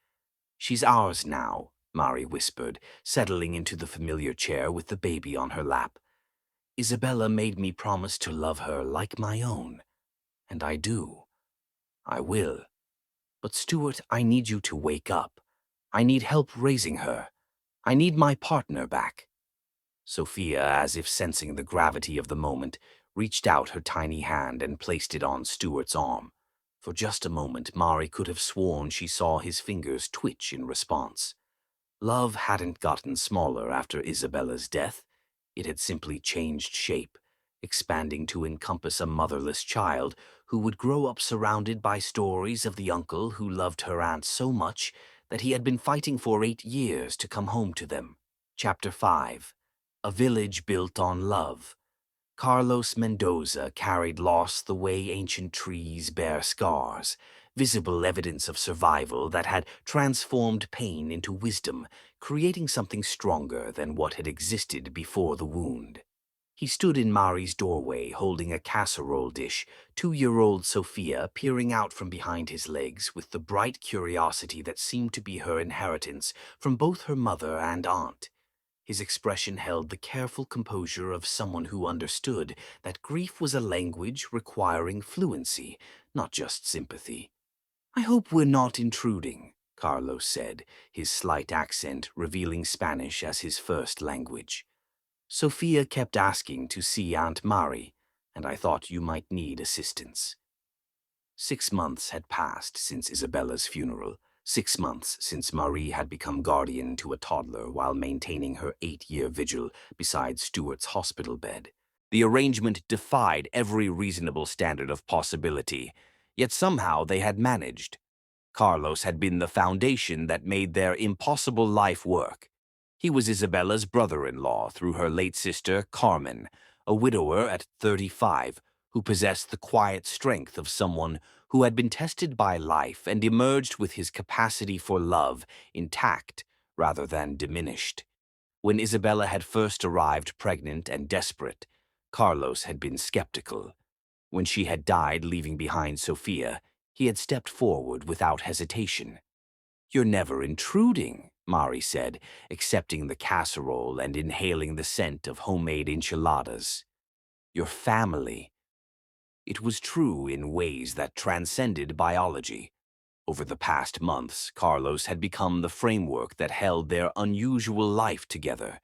"She's ours now," Mari whispered, settling into the familiar chair with the baby on her lap. "Isabella made me promise to love her like my own. And I do. I will. But Stuart, I need you to wake up. I need help raising her. I need my partner back." Sophia, as if sensing the gravity of the moment, reached out her tiny hand and placed it on Stuart's arm. For just a moment, Mari could have sworn she saw his fingers twitch in response. Love hadn't gotten smaller after Isabella's death. It had simply changed shape, expanding to encompass a motherless child who would grow up surrounded by stories of the uncle who loved her aunt so much that he had been fighting for 8 years to come home to them. Chapter 5. A Village Built on Love. Carlos Mendoza carried loss the way ancient trees bear scars, visible evidence of survival that had transformed pain into wisdom, creating something stronger than what had existed before the wound. He stood in Mari's doorway holding a casserole dish, 2-year-old Sophia peering out from behind his legs with the bright curiosity that seemed to be her inheritance from both her mother and aunt. His expression held the careful composure of someone who understood that grief was a language requiring fluency, not just sympathy. "I hope we're not intruding," Carlos said, his slight accent revealing Spanish as his first language. "Sophia kept asking to see Aunt Mari, and I thought you might need assistance." 6 months had passed since Isabella's funeral. 6 months since Marie had become guardian to a toddler while maintaining her 8-year vigil beside Stuart's hospital bed. The arrangement defied every reasonable standard of possibility, yet somehow they had managed. Carlos had been the foundation that made their impossible life work. He was Isabella's brother-in-law through her late sister, Carmen, a widower at 35, who possessed the quiet strength of someone who had been tested by life and emerged with his capacity for love intact rather than diminished. When Isabella had first arrived pregnant and desperate, Carlos had been skeptical. When she had died leaving behind Sophia, he had stepped forward without hesitation. "You're never intruding," Mari said, accepting the casserole and inhaling the scent of homemade enchiladas. "Your family." It was true in ways that transcended biology. Over the past months, Carlos had become the framework that held their unusual life together.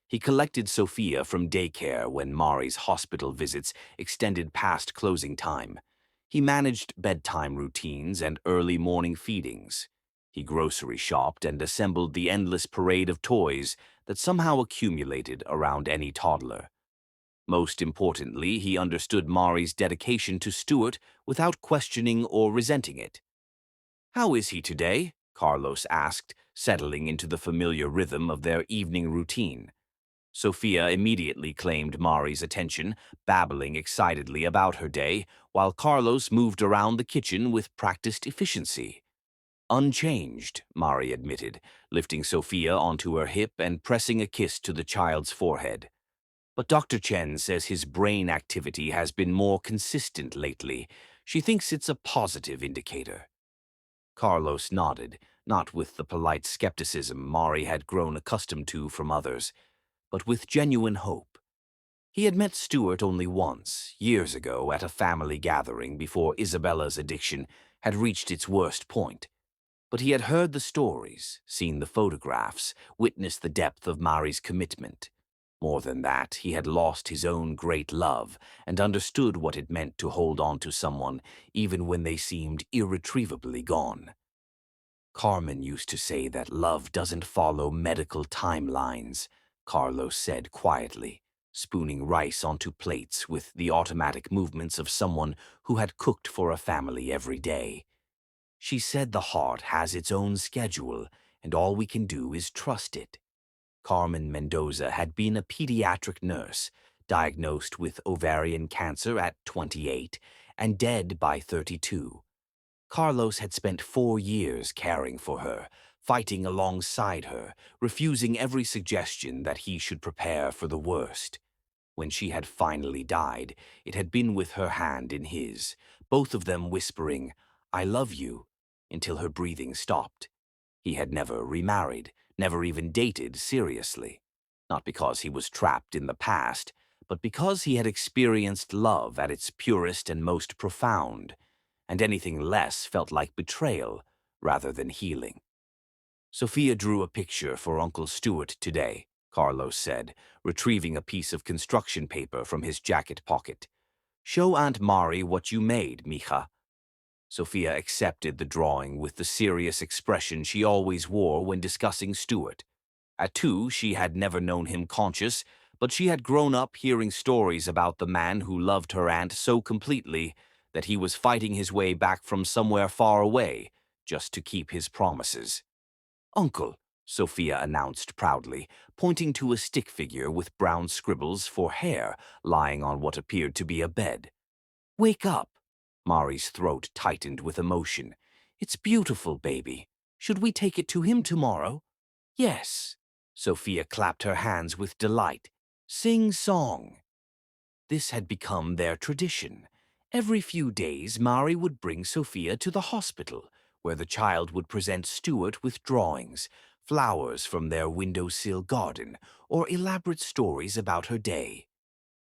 He collected Sophia from daycare when Mari's hospital visits extended past closing time. He managed bedtime routines and early morning feedings. He grocery shopped and assembled the endless parade of toys that somehow accumulated around any toddler. Most importantly, he understood Mari's dedication to Stuart without questioning or resenting it. "How is he today?" Carlos asked, settling into the familiar rhythm of their evening routine. Sophia immediately claimed Mari's attention, babbling excitedly about her day, while Carlos moved around the kitchen with practiced efficiency. "Unchanged," Mari admitted, lifting Sophia onto her hip and pressing a kiss to the child's forehead. "But Dr. Chen says his brain activity has been more consistent lately. She thinks it's a positive indicator." Carlos nodded, not with the polite skepticism Mari had grown accustomed to from others, but with genuine hope. He had met Stuart only once, years ago, at a family gathering before Isabella's addiction had reached its worst point. But he had heard the stories, seen the photographs, witnessed the depth of Mari's commitment. More than that, he had lost his own great love and understood what it meant to hold on to someone even when they seemed irretrievably gone. "Carmen used to say that love doesn't follow medical timelines," Carlos said quietly, spooning rice onto plates with the automatic movements of someone who had cooked for a family every day. "She said the heart has its own schedule, and all we can do is trust it." Carmen Mendoza had been a pediatric nurse, diagnosed with ovarian cancer at 28 and dead by 32. Carlos had spent 4 years caring for her, fighting alongside her, refusing every suggestion that he should prepare for the worst. When she had finally died, it had been with her hand in his, both of them whispering, "I love you," until her breathing stopped. He had never remarried, never even dated seriously. Not because he was trapped in the past, but because he had experienced love at its purest and most profound, and anything less felt like betrayal rather than healing. Sophia drew a picture for Uncle Stuart today, Carlos said, retrieving a piece of construction paper from his jacket pocket. "Show Aunt Mari what you made, mija." Sophia accepted the drawing with the serious expression she always wore when discussing Stuart. At 2, she had never known him conscious, but she had grown up hearing stories about the man who loved her aunt so completely that he was fighting his way back from somewhere far away just to keep his promises. "Uncle," Sophia announced proudly, pointing to a stick figure with brown scribbles for hair lying on what appeared to be a bed. "Wake up." Mari's throat tightened with emotion. "It's beautiful, baby. Should we take it to him tomorrow?" "Yes." Sophia clapped her hands with delight. "Sing song." This had become their tradition. Every few days, Mari would bring Sophia to the hospital, where the child would present Stuart with drawings, flowers from their windowsill garden, or elaborate stories about her day.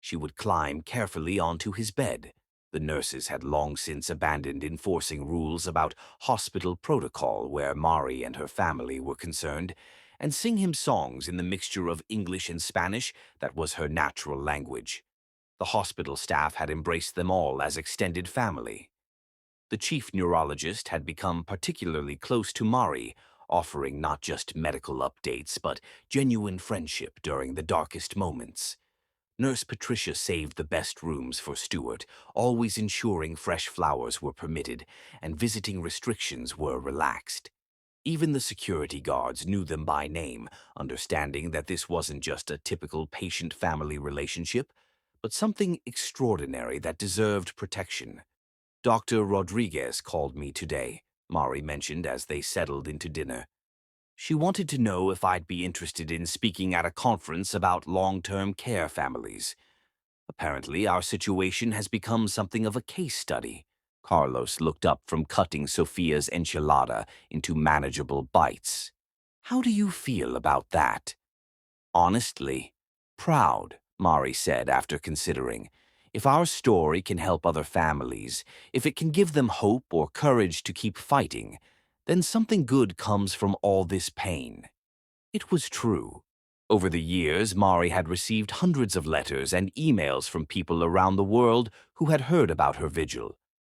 She would climb carefully onto his bed. The nurses had long since abandoned enforcing rules about hospital protocol where Mari and her family were concerned, and sing him songs in the mixture of English and Spanish that was her natural language. The hospital staff had embraced them all as extended family. The chief neurologist had become particularly close to Mari, offering not just medical updates but genuine friendship during the darkest moments. Nurse Patricia saved the best rooms for Stuart, always ensuring fresh flowers were permitted and visiting restrictions were relaxed. Even the security guards knew them by name, understanding that this wasn't just a typical patient-family relationship, but something extraordinary that deserved protection. "Dr. Rodriguez called me today," Mari mentioned as they settled into dinner. "She wanted to know if I'd be interested in speaking at a conference about long-term care families. Apparently, our situation has become something of a case study." Carlos looked up from cutting Sophia's enchilada into manageable bites. "How do you feel about that?" "Honestly, proud," Mari said after considering. "If our story can help other families, if it can give them hope or courage to keep fighting, then something good comes from all this pain." It was true. Over the years, Mari had received hundreds of letters and emails from people around the world who had heard about her vigil.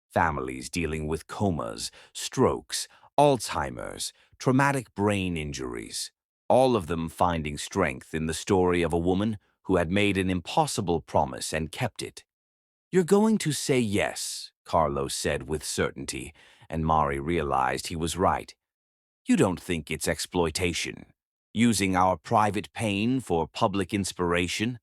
Families dealing with comas, strokes, Alzheimer's, traumatic brain injuries, all of them finding strength in the story of a woman who had made an impossible promise and kept it. "You're going to say yes," Carlos said with certainty, and Mari realized he was right. "You don't think it's exploitation? Using our private pain for public inspiration?"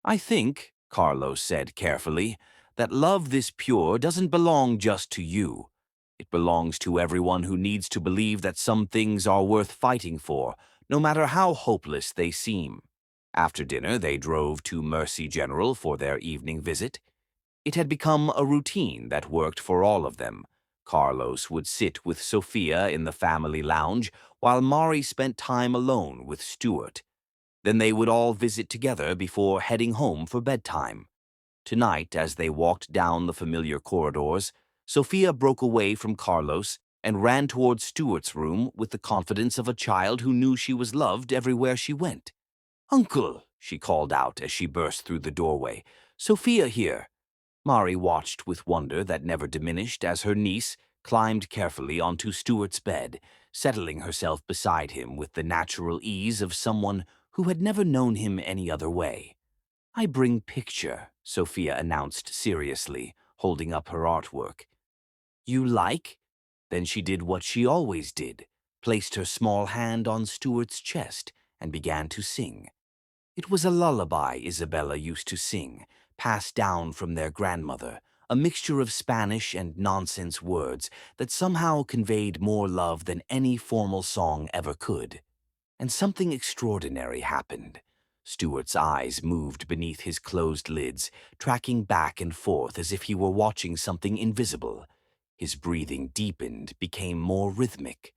"I think," Carlos said carefully, "that love this pure doesn't belong just to you. It belongs to everyone who needs to believe that some things are worth fighting for, no matter how hopeless they seem." After dinner, they drove to Mercy General for their evening visit. It had become a routine that worked for all of them. Carlos would sit with Sophia in the family lounge, while Mari spent time alone with Stuart. Then they would all visit together before heading home for bedtime. Tonight, as they walked down the familiar corridors, Sophia broke away from Carlos and ran towards Stuart's room with the confidence of a child who knew she was loved everywhere she went. "Uncle," she called out as she burst through the doorway, "Sophia here." Mari watched with wonder that never diminished as her niece climbed carefully onto Stuart's bed, settling herself beside him with the natural ease of someone who had never known him any other way. "I bring picture," Sophia announced seriously, holding up her artwork. "You like?" Then she did what she always did, placed her small hand on Stuart's chest and began to sing. It was a lullaby Isabella used to sing, passed down from their grandmother, a mixture of Spanish and nonsense words that somehow conveyed more love than any formal song ever could. And something extraordinary happened. Stuart's eyes moved beneath his closed lids, tracking back and forth as if he were watching something invisible. His breathing deepened, became more rhythmic.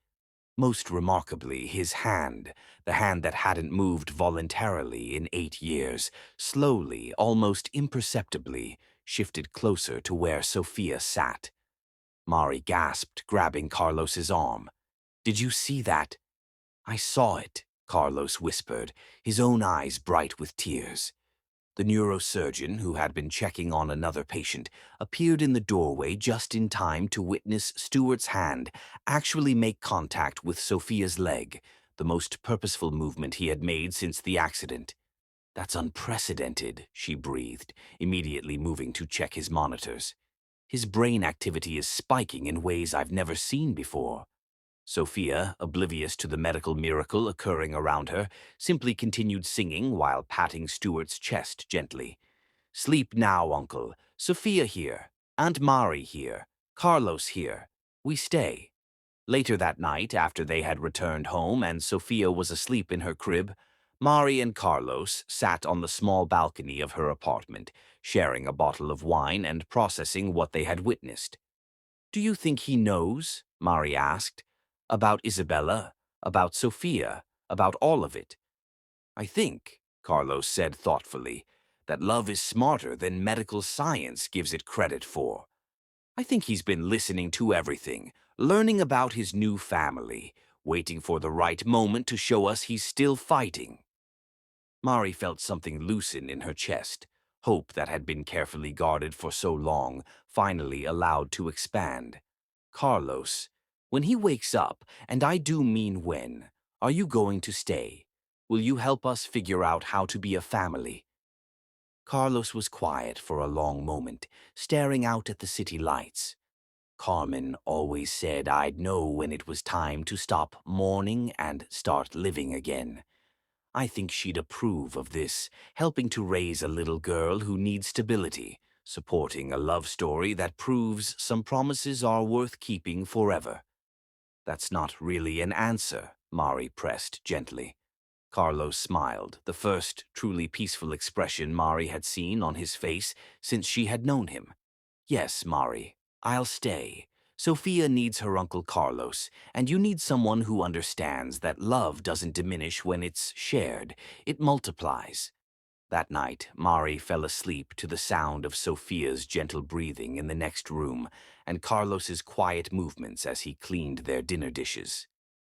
Most remarkably, his hand, the hand that hadn't moved voluntarily in 8 years, slowly, almost imperceptibly, shifted closer to where Sophia sat. Mari gasped, grabbing Carlos's arm. "Did you see that?" "I saw it," Carlos whispered, his own eyes bright with tears. The neurosurgeon, who had been checking on another patient, appeared in the doorway just in time to witness Stuart's hand actually make contact with Sophia's leg, the most purposeful movement he had made since the accident. "That's unprecedented," she breathed, immediately moving to check his monitors. "His brain activity is spiking in ways I've never seen before." Sophia, oblivious to the medical miracle occurring around her, simply continued singing while patting Stuart's chest gently. "Sleep now, Uncle. Sophia here. Aunt Mari here. Carlos here. We stay." Later that night, after they had returned home and Sophia was asleep in her crib, Mari and Carlos sat on the small balcony of her apartment, sharing a bottle of wine and processing what they had witnessed. "Do you think he knows?" Mari asked. "About Isabella, about Sophia, about all of it?" "I think," Carlos said thoughtfully, "that love is smarter than medical science gives it credit for. I think he's been listening to everything, learning about his new family, waiting for the right moment to show us he's still fighting." Mari felt something loosen in her chest. Hope that had been carefully guarded for so long, finally allowed to expand. "Carlos, when he wakes up, and I do mean when, are you going to stay? Will you help us figure out how to be a family?" Carlos was quiet for a long moment, staring out at the city lights. "Carmen always said I'd know when it was time to stop mourning and start living again. I think she'd approve of this, helping to raise a little girl who needs stability, supporting a love story that proves some promises are worth keeping forever." "That's not really an answer," Mari pressed gently. Carlos smiled, the first truly peaceful expression Mari had seen on his face since she had known him. "Yes, Mari, I'll stay. Sophia needs her Uncle Carlos, and you need someone who understands that love doesn't diminish when it's shared. It multiplies." That night, Mari fell asleep to the sound of Sophia's gentle breathing in the next room and Carlos's quiet movements as he cleaned their dinner dishes.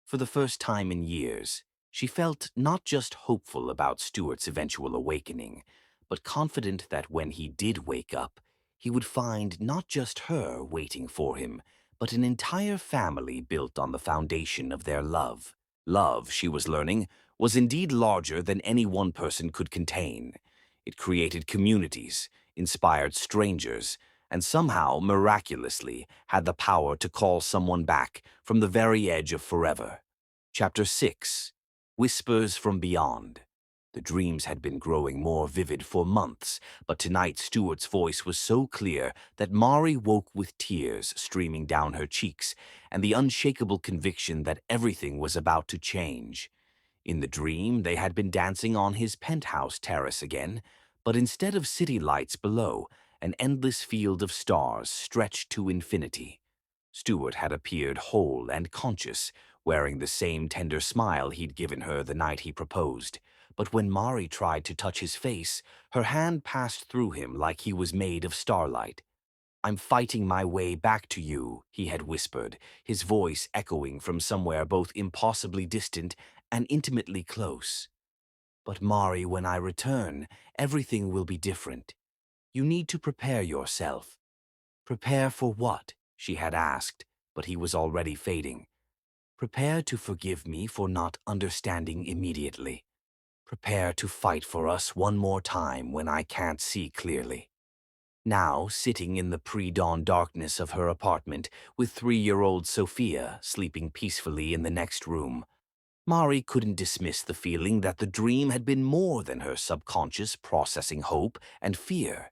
For the first time in years, she felt not just hopeful about Stuart's eventual awakening, but confident that when he did wake up, he would find not just her waiting for him, but an entire family built on the foundation of their love. Love, she was learning, was indeed larger than any one person could contain. It created communities, inspired strangers, and somehow, miraculously, had the power to call someone back from the very edge of forever. Chapter 6. Whispers from Beyond. The dreams had been growing more vivid for months, but tonight Stuart's voice was so clear that Mari woke with tears streaming down her cheeks and the unshakable conviction that everything was about to change. In the dream, they had been dancing on his penthouse terrace again, but instead of city lights below, an endless field of stars stretched to infinity. Stuart had appeared whole and conscious, wearing the same tender smile he'd given her the night he proposed. But when Mari tried to touch his face, her hand passed through him like he was made of starlight. "I'm fighting my way back to you," he had whispered, his voice echoing from somewhere both impossibly distant and intimately close. "But Mari, when I return, everything will be different. You need to prepare yourself." "Prepare for what?" she had asked, but he was already fading. "Prepare to forgive me for not understanding immediately. Prepare to fight for us one more time when I can't see clearly." Now, sitting in the pre-dawn darkness of her apartment, with 3-year-old Sophia sleeping peacefully in the next room, Mari couldn't dismiss the feeling that the dream had been more than her subconscious processing hope and fear.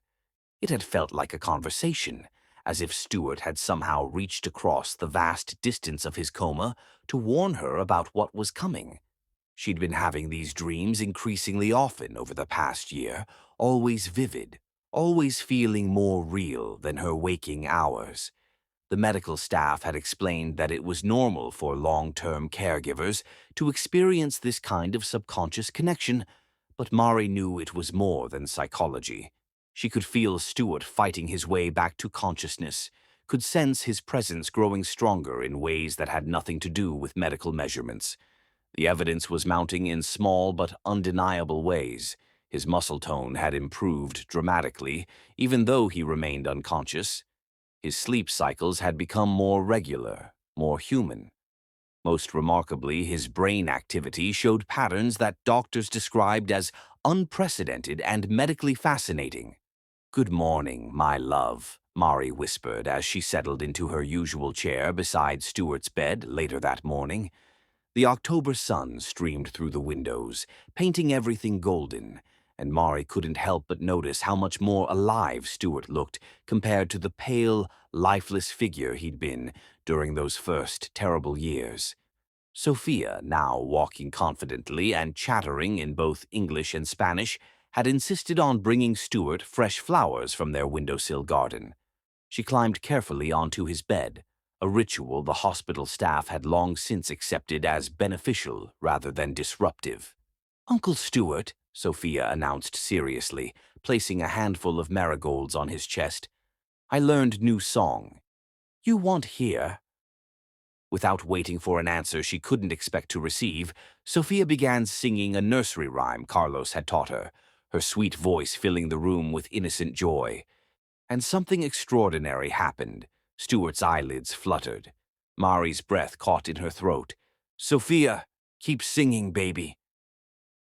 It had felt like a conversation, as if Stuart had somehow reached across the vast distance of his coma to warn her about what was coming. She'd been having these dreams increasingly often over the past year, always vivid, always feeling more real than her waking hours. The medical staff had explained that it was normal for long-term caregivers to experience this kind of subconscious connection, but Mari knew it was more than psychology. She could feel Stuart fighting his way back to consciousness, could sense his presence growing stronger in ways that had nothing to do with medical measurements. The evidence was mounting in small but undeniable ways. His muscle tone had improved dramatically, even though he remained unconscious. His sleep cycles had become more regular, more human. Most remarkably, his brain activity showed patterns that doctors described as unprecedented and medically fascinating. "Good morning, my love," Mari whispered as she settled into her usual chair beside Stuart's bed later that morning. The October sun streamed through the windows, painting everything golden, and Mari couldn't help but notice how much more alive Stuart looked compared to the pale, lifeless figure he'd been during those first terrible years. Sophia, now walking confidently and chattering in both English and Spanish, had insisted on bringing Stuart fresh flowers from their windowsill garden. She climbed carefully onto his bed, a ritual the hospital staff had long since accepted as beneficial rather than disruptive. "Uncle Stuart," Sophia announced seriously, placing a handful of marigolds on his chest, "I learned new song. You want hear?" Without waiting for an answer she couldn't expect to receive, Sophia began singing a nursery rhyme Carlos had taught her, her sweet voice filling the room with innocent joy. And something extraordinary happened. Stuart's eyelids fluttered. Mari's breath caught in her throat. "Sophia, keep singing, baby."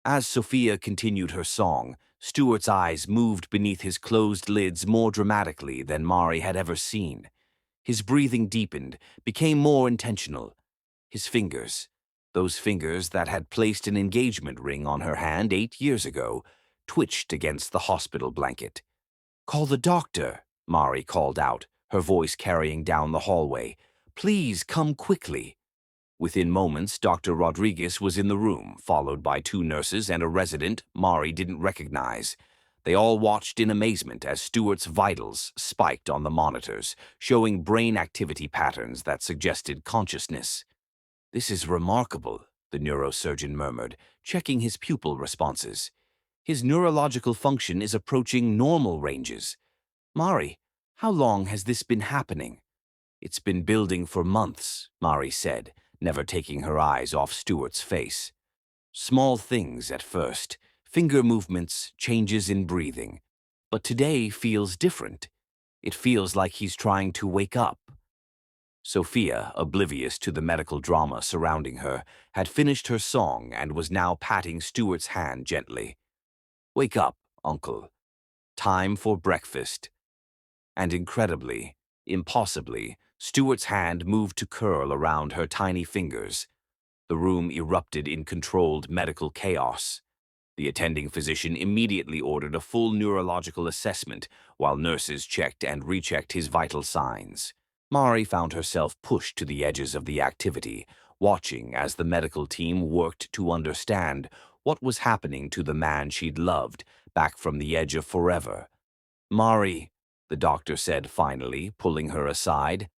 As Sophia continued her song, Stuart's eyes moved beneath his closed lids more dramatically than Mari had ever seen. His breathing deepened, became more intentional. His fingers, those fingers that had placed an engagement ring on her hand 8 years ago, twitched against the hospital blanket. "Call the doctor," Mari called out, her voice carrying down the hallway. "Please come quickly." Within moments, Dr. Rodriguez was in the room, followed by 2 nurses and a resident Mari didn't recognize. They all watched in amazement as Stuart's vitals spiked on the monitors, showing brain activity patterns that suggested consciousness. "This is remarkable," the neurosurgeon murmured, checking his pupil responses. "His neurological function is approaching normal ranges. Mari, how long has this been happening?" "It's been building for months," Mari said, never taking her eyes off Stuart's face. "Small things at first, finger movements, changes in breathing. But today feels different. It feels like he's trying to wake up." Sophia, oblivious to the medical drama surrounding her, had finished her song and was now patting Stuart's hand gently. "Wake up, uncle. Time for breakfast." And incredibly, impossibly, Stuart's hand moved to curl around her tiny fingers. The room erupted in controlled medical chaos. The attending physician immediately ordered a full neurological assessment while nurses checked and rechecked his vital signs. Mari found herself pushed to the edges of the activity, watching as the medical team worked to understand what was happening to the man she'd loved back from the edge of forever. "Mari," the doctor said finally, pulling her aside,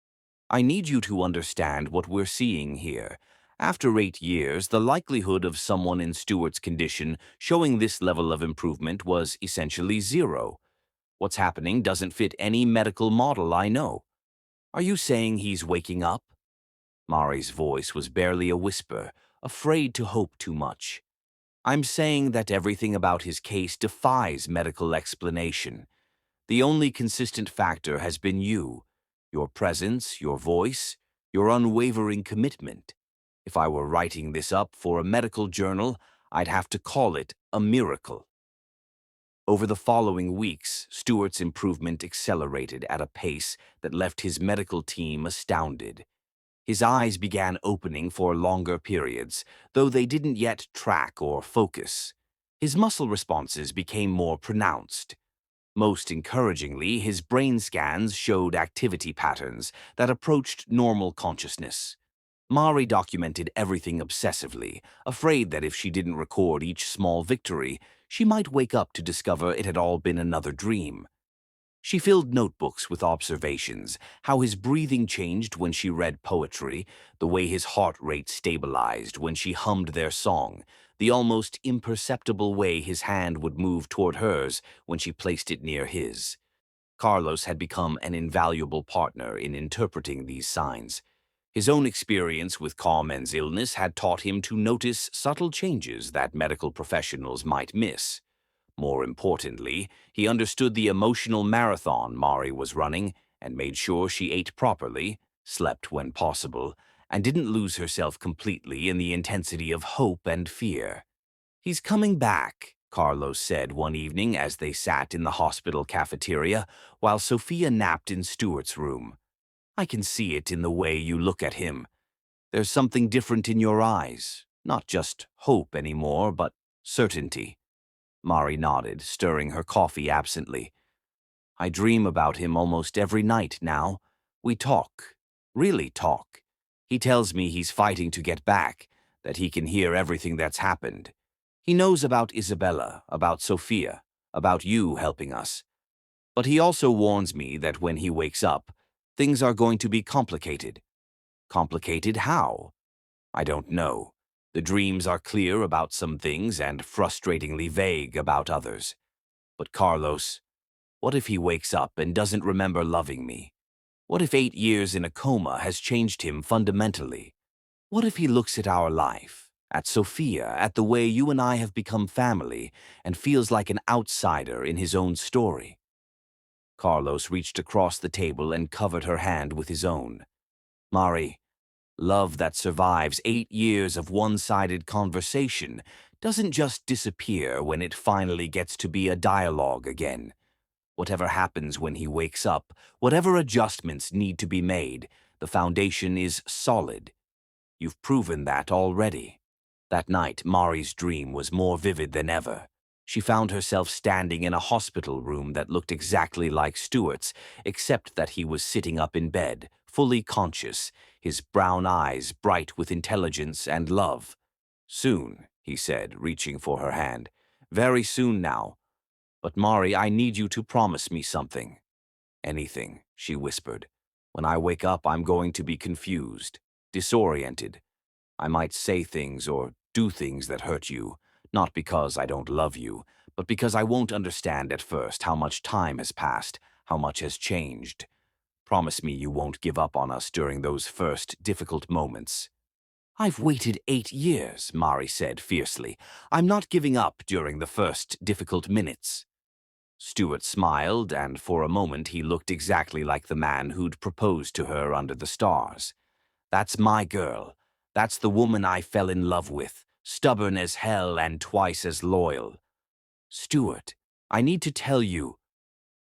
"I need you to understand what we're seeing here. After 8 years, the likelihood of someone in Stuart's condition showing this level of improvement was essentially 0. What's happening doesn't fit any medical model I know. Are you saying he's waking up?" Mari's voice was barely a whisper, afraid to hope too much. "I'm saying that everything about his case defies medical explanation. The only consistent factor has been you, your presence, your voice, your unwavering commitment. If I were writing this up for a medical journal, I'd have to call it a miracle." Over the following weeks, Stuart's improvement accelerated at a pace that left his medical team astounded. His eyes began opening for longer periods, though they didn't yet track or focus. His muscle responses became more pronounced. Most encouragingly, his brain scans showed activity patterns that approached normal consciousness. Mari documented everything obsessively, afraid that if she didn't record each small victory, she might wake up to discover it had all been another dream. She filled notebooks with observations, how his breathing changed when she read poetry, the way his heart rate stabilized when she hummed their song, the almost imperceptible way his hand would move toward hers when she placed it near his. Carlos had become an invaluable partner in interpreting these signs. His own experience with Carmen's illness had taught him to notice subtle changes that medical professionals might miss. More importantly, he understood the emotional marathon Mari was running and made sure she ate properly, slept when possible, and didn't lose herself completely in the intensity of hope and fear. "He's coming back," Carlos said one evening as they sat in the hospital cafeteria while Sophia napped in Stuart's room. "I can see it in the way you look at him. There's something different in your eyes, not just hope anymore, but certainty." Mari nodded, stirring her coffee absently. "I dream about him almost every night now. We talk, really talk. He tells me he's fighting to get back, that he can hear everything that's happened. He knows about Isabella, about Sophia, about you helping us. But he also warns me that when he wakes up, things are going to be complicated." "Complicated how?" "I don't know. The dreams are clear about some things and frustratingly vague about others. But Carlos, what if he wakes up and doesn't remember loving me? What if 8 years in a coma has changed him fundamentally? What if he looks at our life, at Sophia, at the way you and I have become family, and feels like an outsider in his own story?" Carlos reached across the table and covered her hand with his own. "Mari, love that survives 8 years of one-sided conversation doesn't just disappear when it finally gets to be a dialogue again. Whatever happens when he wakes up, whatever adjustments need to be made, the foundation is solid. You've proven that already." That night, Mari's dream was more vivid than ever. She found herself standing in a hospital room that looked exactly like Stuart's, except that he was sitting up in bed, fully conscious, his brown eyes bright with intelligence and love. "Soon," he said, reaching for her hand. "Very soon now. But Mari, I need you to promise me something." "Anything," she whispered. "When I wake up, I'm going to be confused, disoriented. I might say things or do things that hurt you, not because I don't love you, but because I won't understand at first how much time has passed, how much has changed. Promise me you won't give up on us during those first difficult moments." "I've waited 8 years," Mari said fiercely. "I'm not giving up during the first difficult minutes." Stuart smiled, and for a moment he looked exactly like the man who'd proposed to her under the stars. "That's my girl. That's the woman I fell in love with, stubborn as hell and twice as loyal." "Stuart, I need to tell you."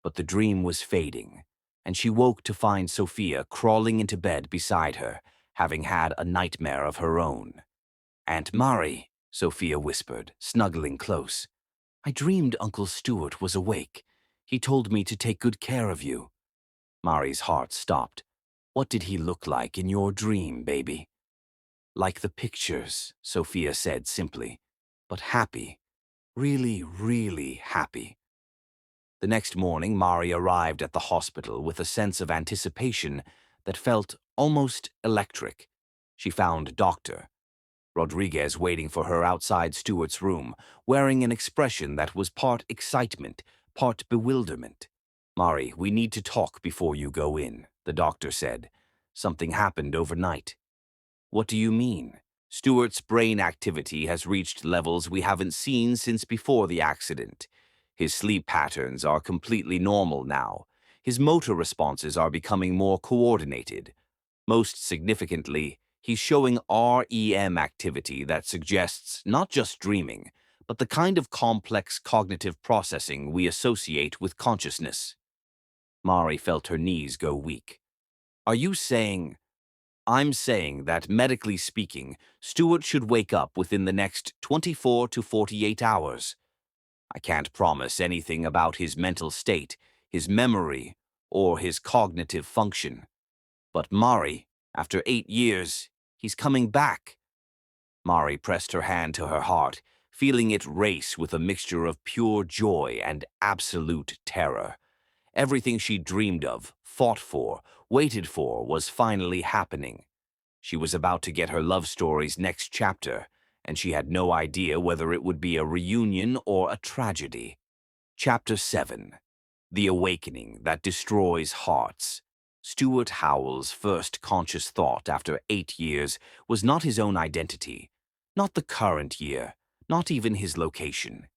But the dream was fading, and she woke to find Sophia crawling into bed beside her, having had a nightmare of her own. "Aunt Mari," Sophia whispered, snuggling close. "I dreamed Uncle Stuart was awake. He told me to take good care of you." Mari's heart stopped. "What did he look like in your dream, baby?" "Like the pictures," Sophia said simply, "but happy. Really, really happy." The next morning, Mari arrived at the hospital with a sense of anticipation that felt almost electric. She found Dr. Rodriguez waiting for her outside Stuart's room, wearing an expression that was part excitement, part bewilderment. "Mari, we need to talk before you go in," the doctor said. "Something happened overnight." "What do you mean?" "Stuart's brain activity has reached levels we haven't seen since before the accident. His sleep patterns are completely normal now. His motor responses are becoming more coordinated. Most significantly, he's showing REM activity that suggests not just dreaming, but the kind of complex cognitive processing we associate with consciousness." Mari felt her knees go weak. "Are you saying—" "I'm saying that, medically speaking, Stuart should wake up within the next 24 to 48 hours. I can't promise anything about his mental state, his memory, or his cognitive function. But Mari, after 8 years, he's coming back. Mari pressed her hand to her heart, feeling it race with a mixture of pure joy and absolute terror. Everything she dreamed of, fought for, waited for was finally happening. She was about to get her love story's next chapter, and she had no idea whether it would be a reunion or a tragedy. Chapter 7. The Awakening That Destroys Hearts. Stuart Howell's first conscious thought after 8 years was not his own identity, not the current year, not even his location.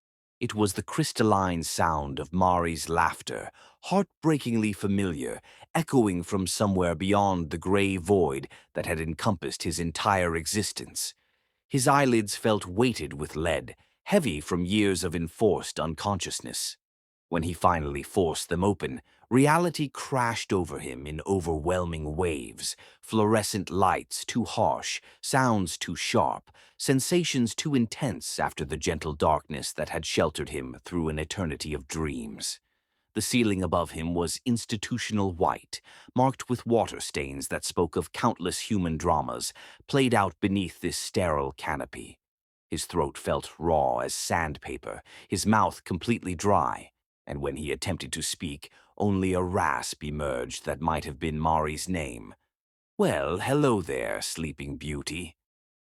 It was the crystalline sound of Mari's laughter, heartbreakingly familiar, echoing from somewhere beyond the gray void that had encompassed his entire existence. His eyelids felt weighted with lead, heavy from years of enforced unconsciousness. When he finally forced them open, reality crashed over him in overwhelming waves, fluorescent lights too harsh, sounds too sharp, sensations too intense after the gentle darkness that had sheltered him through an eternity of dreams. The ceiling above him was institutional white, marked with water stains that spoke of countless human dramas played out beneath this sterile canopy. His throat felt raw as sandpaper, his mouth completely dry, and when he attempted to speak, only a rasp emerged that might have been Mari's name. "Well, hello there, Sleeping Beauty."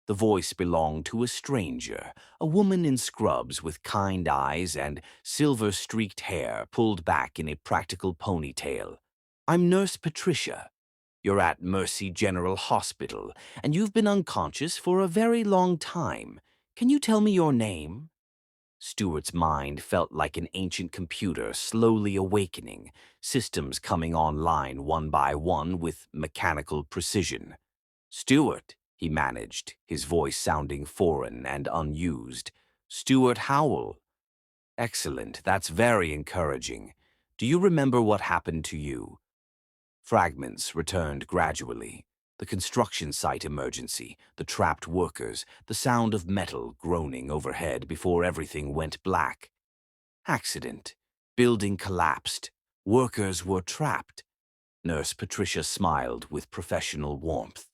The voice belonged to a stranger, a woman in scrubs with kind eyes and silver-streaked hair pulled back in a practical ponytail. "I'm Nurse Patricia. You're at Mercy General Hospital, and you've been unconscious for a very long time. Can you tell me your name?" Stuart's mind felt like an ancient computer slowly awakening, systems coming online one by one with mechanical precision. "Stuart," he managed, his voice sounding foreign and unused. "Stuart Howell." "Excellent, that's very encouraging. Do you remember what happened to you?" Fragments returned gradually. The construction site emergency, the trapped workers, the sound of metal groaning overhead before everything went black. Accident. Building collapsed. Workers were trapped. Nurse Patricia smiled with professional warmth.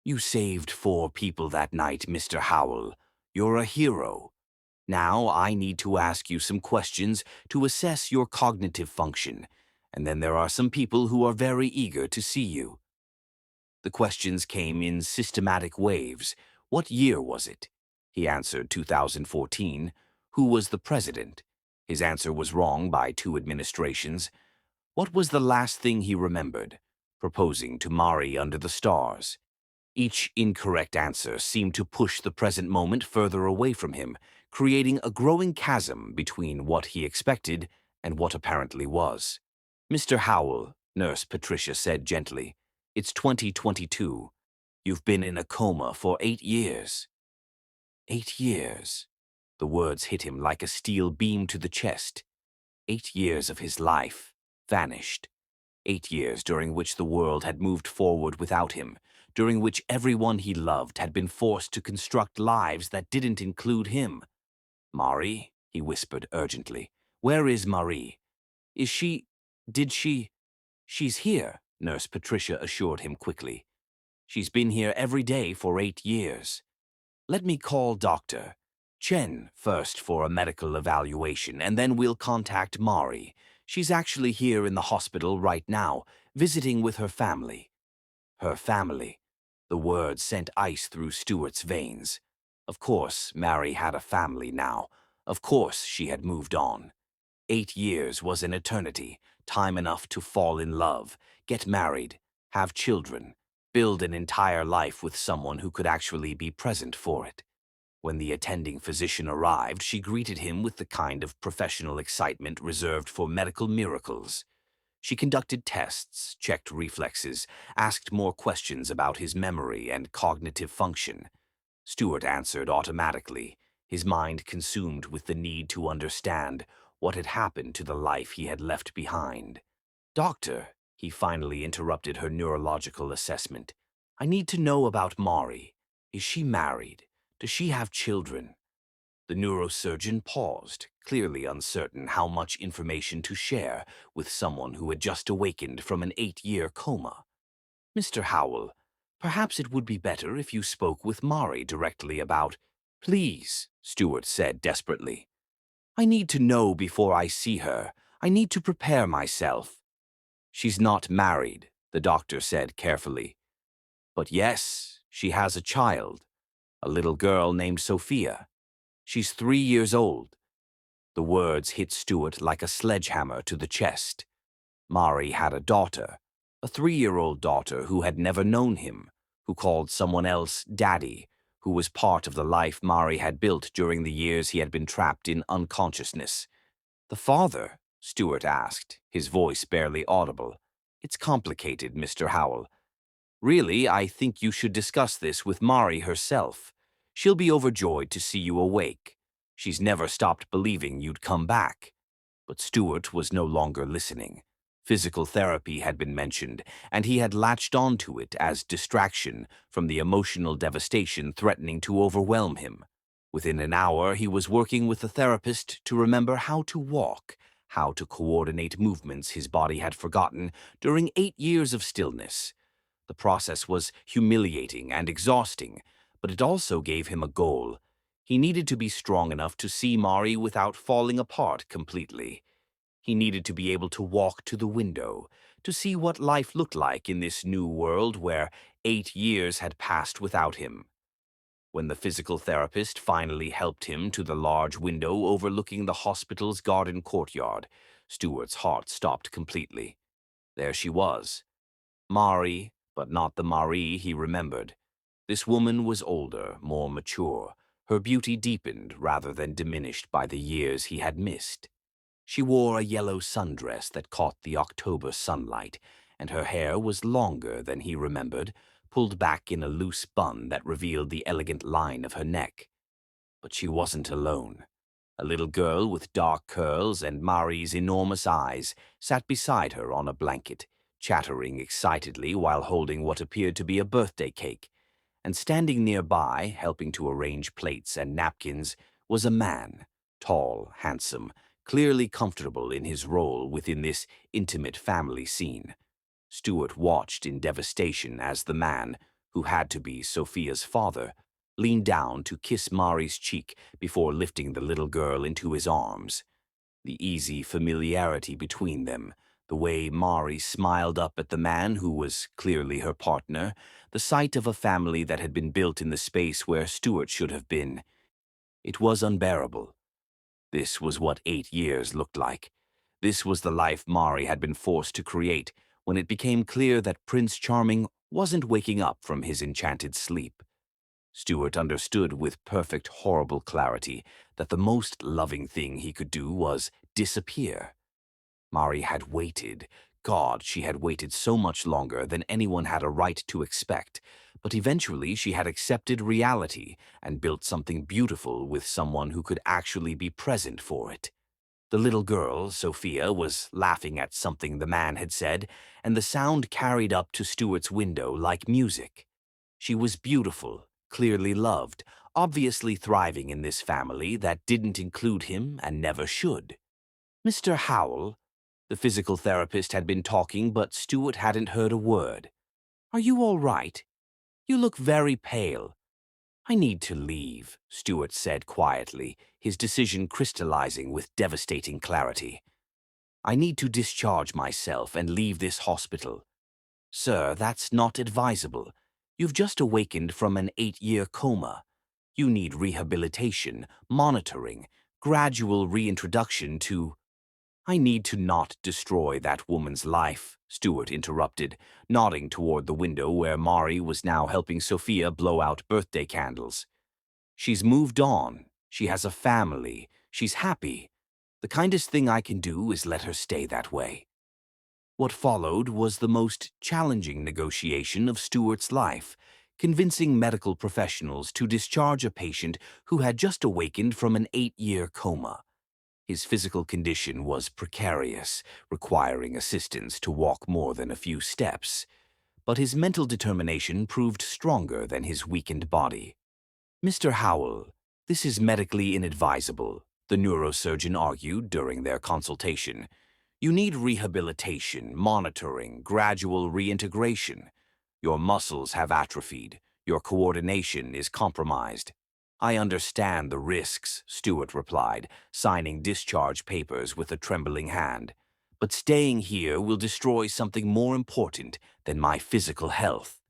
"You saved 4 people that night, Mr. Howell. You're a hero. Now I need to ask you some questions to assess your cognitive function, and then there are some people who are very eager to see you." The questions came in systematic waves. What year was it? He answered 2014. Who was the president? His answer was wrong by 2 administrations. What was the last thing he remembered? Proposing to Mari under the stars. Each incorrect answer seemed to push the present moment further away from him, creating a growing chasm between what he expected and what apparently was. "Mr. Howell," Nurse Patricia said gently, "it's 2022. You've been in a coma for 8 years." 8 years. The words hit him like a steel beam to the chest. 8 years of his life vanished. 8 years during which the world had moved forward without him, during which everyone he loved had been forced to construct lives that didn't include him. "Mari," he whispered urgently. "Where is Marie? Is she... did she... She's here," Nurse Patricia assured him quickly. "She's been here every day for 8 years. Let me call Dr. Chen first for a medical evaluation, and then we'll contact Mari. She's actually here in the hospital right now, visiting with her family." Her family. The word sent ice through Stuart's veins. Of course, Mary had a family now. Of course, she had moved on. 8 years was an eternity, time enough to fall in love, get married, have children, build an entire life with someone who could actually be present for it. When the attending physician arrived, she greeted him with the kind of professional excitement reserved for medical miracles. She conducted tests, checked reflexes, asked more questions about his memory and cognitive function. Stuart answered automatically, his mind consumed with the need to understand what had happened to the life he had left behind. "Doctor," he finally interrupted her neurological assessment, "I need to know about Mari. Is she married? Does she have children?" The neurosurgeon paused, clearly uncertain how much information to share with someone who had just awakened from an 8-year coma. Mr. Howell, perhaps it would be better if you spoke with Mari directly about— Please, Stewart said desperately. I need to know before I see her. I need to prepare myself. She's not married, the doctor said carefully. But yes, she has a child, a little girl named Sophia. She's 3 years old. The words hit Stewart like a sledgehammer to the chest. Mari had a daughter, a 3-year-old daughter who had never known him, who called someone else Daddy, who was part of the life Mari had built during the years he had been trapped in unconsciousness. The father? Stewart asked, his voice barely audible. It's complicated, Mr. Howell. Really, I think you should discuss this with Mari herself. She'll be overjoyed to see you awake. She's never stopped believing you'd come back. But Stewart was no longer listening. Physical therapy had been mentioned, and he had latched onto it as distraction from the emotional devastation threatening to overwhelm him. Within an hour, he was working with the therapist to remember how to walk, how to coordinate movements his body had forgotten during 8 years of stillness. The process was humiliating and exhausting, but it also gave him a goal. He needed to be strong enough to see Mari without falling apart completely. He needed to be able to walk to the window, to see what life looked like in this new world where 8 years had passed without him. When the physical therapist finally helped him to the large window overlooking the hospital's garden courtyard, Stewart's heart stopped completely. There she was. Mari, but not the Mari he remembered. This woman was older, more mature. Her beauty deepened rather than diminished by the years he had missed. She wore a yellow sundress that caught the October sunlight, and her hair was longer than he remembered, pulled back in a loose bun that revealed the elegant line of her neck. But she wasn't alone. A little girl with dark curls and Mari's enormous eyes sat beside her on a blanket, chattering excitedly while holding what appeared to be a birthday cake. And standing nearby, helping to arrange plates and napkins, was a man, tall, handsome, clearly comfortable in his role within this intimate family scene. Stewart watched in devastation as the man, who had to be Sophia's father, leaned down to kiss Mari's cheek before lifting the little girl into his arms. The easy familiarity between them, the way Mari smiled up at the man who was clearly her partner, the sight of a family that had been built in the space where Stewart should have been. It was unbearable. This was what 8 years looked like. This was the life Mari had been forced to create when it became clear that Prince Charming wasn't waking up from his enchanted sleep. Stewart understood with perfect, horrible clarity that the most loving thing he could do was disappear. Mari had waited. God, she had waited so much longer than anyone had a right to expect. But eventually she had accepted reality and built something beautiful with someone who could actually be present for it. The little girl, Sophia, was laughing at something the man had said, and the sound carried up to Stewart's window like music. She was beautiful, clearly loved, obviously thriving in this family that didn't include him and never should. Mr. Howell, the physical therapist had been talking, but Stewart hadn't heard a word. Are you all right? You look very pale. I need to leave, Stewart said quietly, his decision crystallizing with devastating clarity. I need to discharge myself and leave this hospital. Sir, that's not advisable. You've just awakened from an 8-year coma. You need rehabilitation, monitoring, gradual reintroduction to— I need to not destroy that woman's life, Stewart interrupted, nodding toward the window where Mari was now helping Sophia blow out birthday candles. She's moved on. She has a family. She's happy. The kindest thing I can do is let her stay that way. What followed was the most challenging negotiation of Stewart's life, convincing medical professionals to discharge a patient who had just awakened from an 8-year coma. His physical condition was precarious, requiring assistance to walk more than a few steps, but his mental determination proved stronger than his weakened body. Mr. Howell, This is medically inadvisable, the neurosurgeon argued during their consultation. You need rehabilitation, monitoring, gradual reintegration. Your muscles have atrophied. Your coordination is compromised. I understand the risks, Stewart replied, signing discharge papers with a trembling hand. But staying here will destroy something more important than my physical health.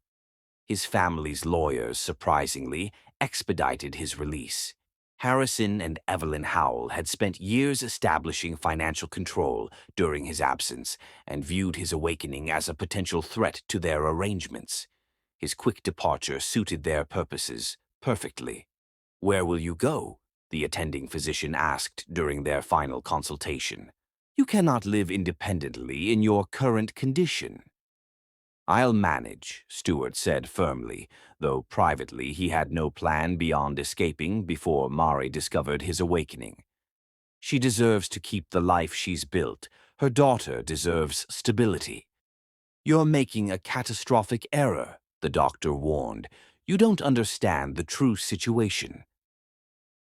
His family's lawyers, surprisingly, expedited his release. Harrison and Evelyn Howell had spent years establishing financial control during his absence and viewed his awakening as a potential threat to their arrangements. His quick departure suited their purposes perfectly. "Where will you go?" the attending physician asked during their final consultation. "You cannot live independently in your current condition." "I'll manage," Stewart said firmly, though privately he had no plan beyond escaping before Mari discovered his awakening. "She deserves to keep the life she's built. Her daughter deserves stability." "You're making a catastrophic error," the doctor warned. "You don't understand the true situation."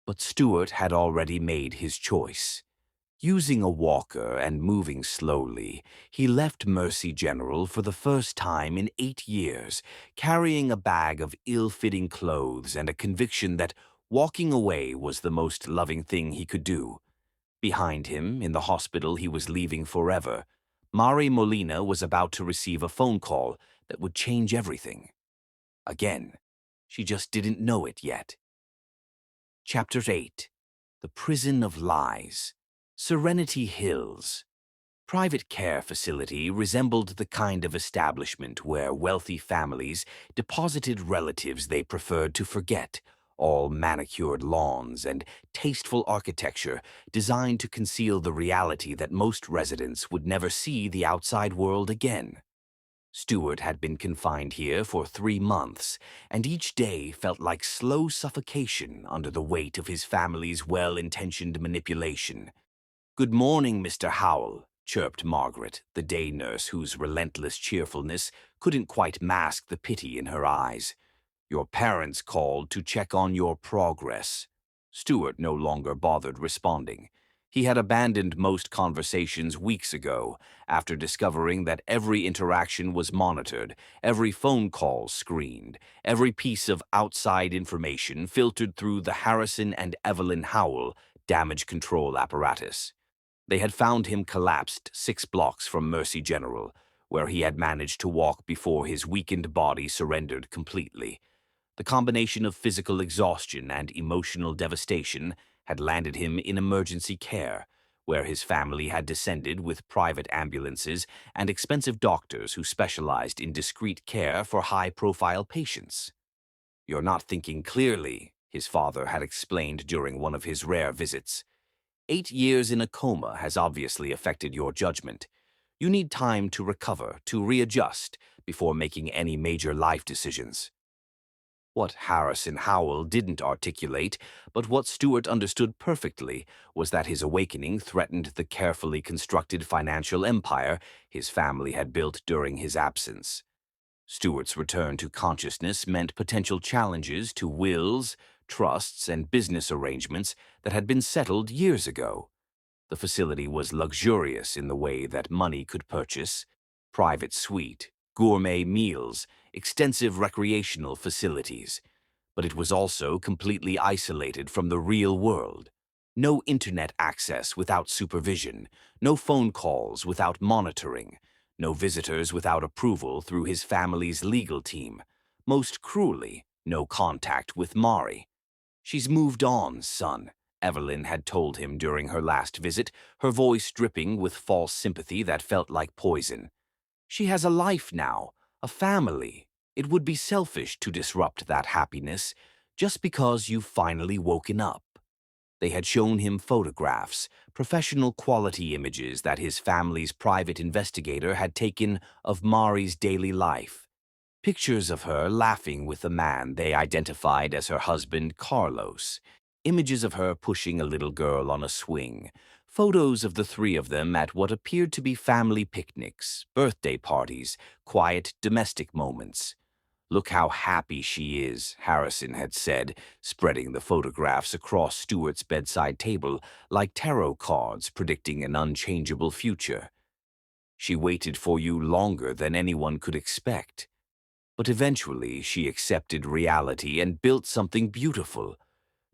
But Stewart had already made his choice. Using a walker and moving slowly, he left Mercy General for the first time in 8 years, carrying a bag of ill-fitting clothes and a conviction that walking away was the most loving thing he could do. Behind him, in the hospital he was leaving forever, Mari Molina was about to receive a phone call that would change everything. Again, she just didn't know it yet. Chapter 8. The Prison of Lies. Serenity Hills. Private care facility resembled the kind of establishment where wealthy families deposited relatives they preferred to forget, all manicured lawns and tasteful architecture designed to conceal the reality that most residents would never see the outside world again. Stewart had been confined here for 3 months, and each day felt like slow suffocation under the weight of his family's well-intentioned manipulation. "Good morning, Mr. Howell," chirped Margaret, the day nurse whose relentless cheerfulness couldn't quite mask the pity in her eyes. "Your parents called to check on your progress." Stewart no longer bothered responding. He had abandoned most conversations weeks ago, after discovering that every interaction was monitored, every phone call screened, every piece of outside information filtered through the Harrison and Evelyn Howell damage control apparatus. They had found him collapsed 6 blocks from Mercy General, where he had managed to walk before his weakened body surrendered completely. The combination of physical exhaustion and emotional devastation had landed him in emergency care, where his family had descended with private ambulances and expensive doctors who specialized in discreet care for high-profile patients. "You're not thinking clearly," his father had explained during one of his rare visits. 8 years in a coma has obviously affected your judgment. You need time to recover, to readjust, before making any major life decisions. What Harrison Howell didn't articulate, but what Stewart understood perfectly, was that his awakening threatened the carefully constructed financial empire his family had built during his absence. Stewart's return to consciousness meant potential challenges to wills, trusts, and business arrangements that had been settled years ago. The facility was luxurious in the way that money could purchase: private suite, gourmet meals, extensive recreational facilities. But it was also completely isolated from the real world. No internet access without supervision, no phone calls without monitoring, no visitors without approval through his family's legal team. Most cruelly, no contact with Mari. "She's moved on, son," Evelyn had told him during her last visit, her voice dripping with false sympathy that felt like poison. "She has a life now, a family. It would be selfish to disrupt that happiness just because you've finally woken up." They had shown him photographs, professional quality images that his family's private investigator had taken of Mari's daily life. Pictures of her laughing with the man they identified as her husband, Carlos. Images of her pushing a little girl on a swing. Photos of the 3 of them at what appeared to be family picnics, birthday parties, quiet domestic moments. "Look how happy she is," Harrison had said, spreading the photographs across Stuart's bedside table like tarot cards predicting an unchangeable future. "She waited for you longer than anyone could expect. But eventually she accepted reality and built something beautiful.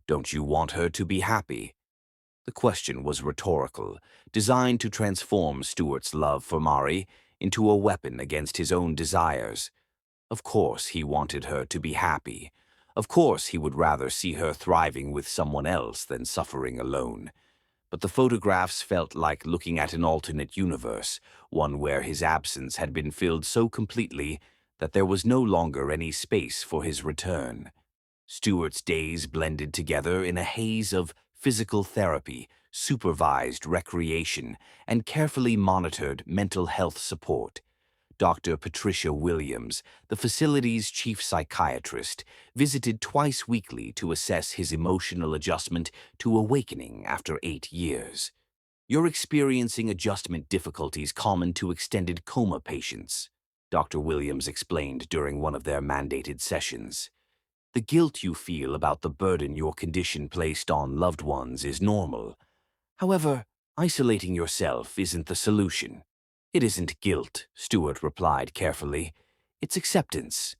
Don't you want her to be happy?" The question was rhetorical, designed to transform Stuart's love for Mari into a weapon against his own desires. Of course he wanted her to be happy. Of course he would rather see her thriving with someone else than suffering alone. But the photographs felt like looking at an alternate universe, one where his absence had been filled so completely that there was no longer any space for his return. Stuart's days blended together in a haze of physical therapy, supervised recreation, and carefully monitored mental health support. Dr. Patricia Williams, the facility's chief psychiatrist, visited twice weekly to assess his emotional adjustment to awakening after 8 years. "You're experiencing adjustment difficulties common to extended coma patients," Dr. Williams explained during one of their mandated sessions. "The guilt you feel about the burden your condition placed on loved ones is normal. However, isolating yourself isn't the solution." "It isn't guilt," Stuart replied carefully. "It's acceptance.